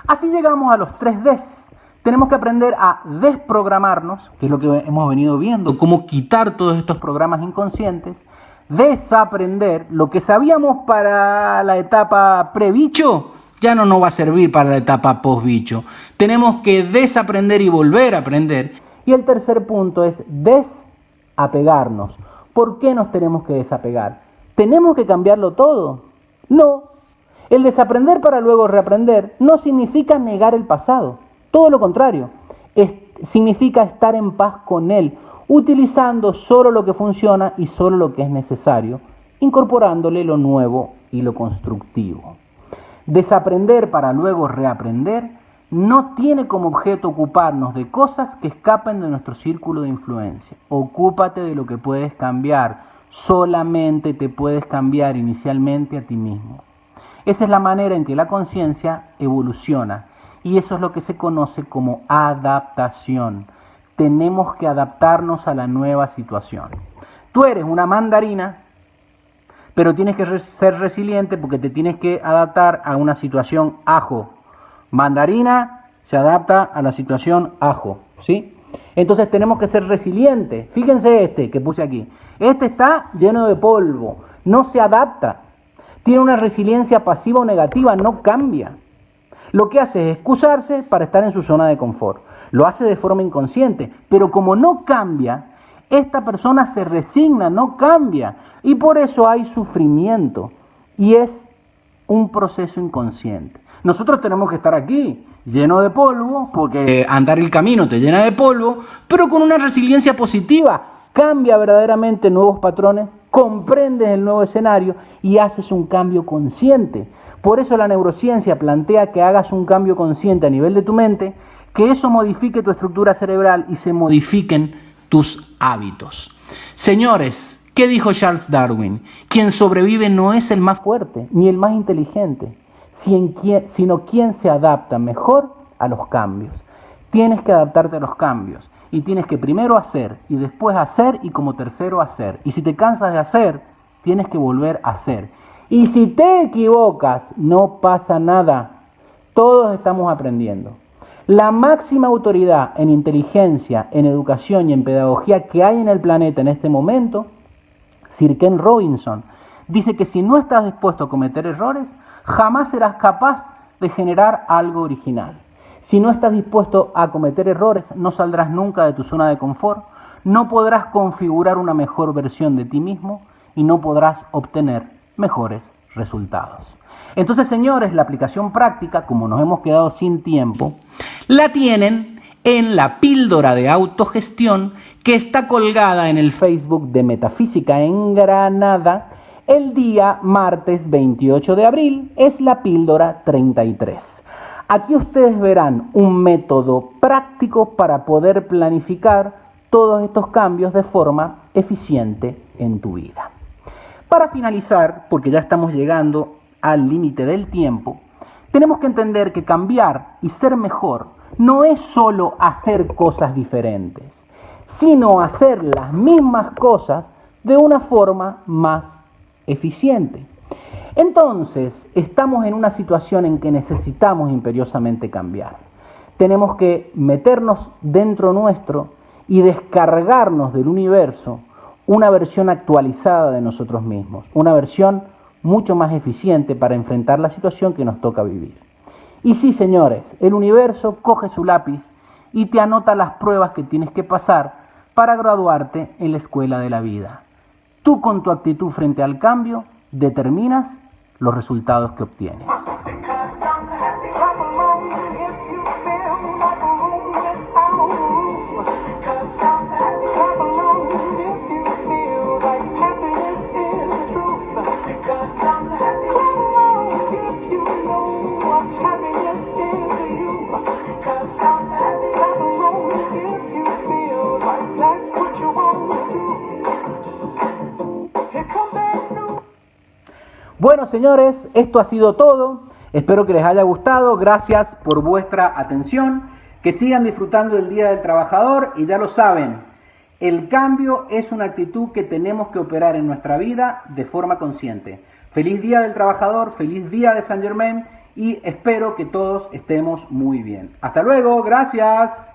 Así llegamos a los 3 Ds. Tenemos que aprender a desprogramarnos, que es lo que hemos venido viendo, cómo quitar todos estos programas inconscientes, desaprender lo que sabíamos para la etapa pre-bicho, ya no nos va a servir para la etapa post-bicho. Tenemos que desaprender y volver a aprender. Y el tercer punto es desapegarnos. ¿Por qué nos tenemos que desapegar? ¿Tenemos que cambiarlo todo? No. El desaprender para luego reaprender no significa negar el pasado. Todo lo contrario. Significa estar en paz con él, utilizando solo lo que funciona y solo lo que es necesario, incorporándole lo nuevo y lo constructivo. Desaprender para luego reaprender no tiene como objeto ocuparnos de cosas que escapen de nuestro círculo de influencia. Ocúpate de lo que puedes cambiar. Solamente te puedes cambiar inicialmente a ti mismo. Esa es la manera en que la conciencia evoluciona y eso es lo que se conoce como adaptación. Tenemos que adaptarnos a la nueva situación. Tú eres una mandarina, pero tienes que ser resiliente porque te tienes que adaptar a una situación ajo. Mandarina se adapta a la situación ajo, ¿sí? Entonces tenemos que ser resilientes. Fíjense este que puse aquí. Este está lleno de polvo, no se adapta. Tiene una resiliencia pasiva o negativa, no cambia. Lo que hace es excusarse para estar en su zona de confort. Lo hace de forma inconsciente, pero como no cambia, esta persona se resigna, no cambia. Y por eso hay sufrimiento. Y es un proceso inconsciente. Nosotros tenemos que estar aquí, lleno de polvo, porque andar el camino te llena de polvo, pero con una resiliencia positiva. Cambia verdaderamente nuevos patrones, comprendes el nuevo escenario y haces un cambio consciente. Por eso la neurociencia plantea que hagas un cambio consciente a nivel de tu mente, que eso modifique tu estructura cerebral y se modifiquen tus hábitos. Señores, ¿qué dijo Charles Darwin? Quien sobrevive no es el más fuerte ni el más inteligente, sino quien se adapta mejor a los cambios. Tienes que adaptarte a los cambios y tienes que primero hacer y después hacer y como tercero hacer. Y si te cansas de hacer, tienes que volver a hacer. Y si te equivocas, no pasa nada. Todos estamos aprendiendo. La máxima autoridad en inteligencia, en educación y en pedagogía que hay en el planeta en este momento, Sir Ken Robinson, dice que si no estás dispuesto a cometer errores, jamás serás capaz de generar algo original. Si no estás dispuesto a cometer errores, no saldrás nunca de tu zona de confort, no podrás configurar una mejor versión de ti mismo y no podrás obtener mejores resultados. Entonces, señores, la aplicación práctica, como nos hemos quedado sin tiempo, la tienen en la píldora de autogestión que está colgada en el Facebook de Metafísica en Granada el día martes 28 de abril. Es la píldora 33. Aquí ustedes verán un método práctico para poder planificar todos estos cambios de forma eficiente en tu vida. Para finalizar, porque ya estamos llegando al límite del tiempo, tenemos que entender que cambiar y ser mejor no es solo hacer cosas diferentes, sino hacer las mismas cosas de una forma más eficiente. Entonces, estamos en una situación en que necesitamos imperiosamente cambiar. Tenemos que meternos dentro nuestro y descargarnos del universo una versión actualizada de nosotros mismos, una versión mucho más eficiente para enfrentar la situación que nos toca vivir. Y sí, señores, el universo coge su lápiz y te anota las pruebas que tienes que pasar para graduarte en la escuela de la vida. Tú con tu actitud frente al cambio determinas los resultados que obtienes. Because I'm happy. Bueno, señores, esto ha sido todo. Espero que les haya gustado. Gracias por vuestra atención. Que sigan disfrutando del Día del Trabajador y ya lo saben, el cambio es una actitud que tenemos que operar en nuestra vida de forma consciente. Feliz Día del Trabajador, feliz Día de Saint Germain y espero que todos estemos muy bien. Hasta luego, gracias.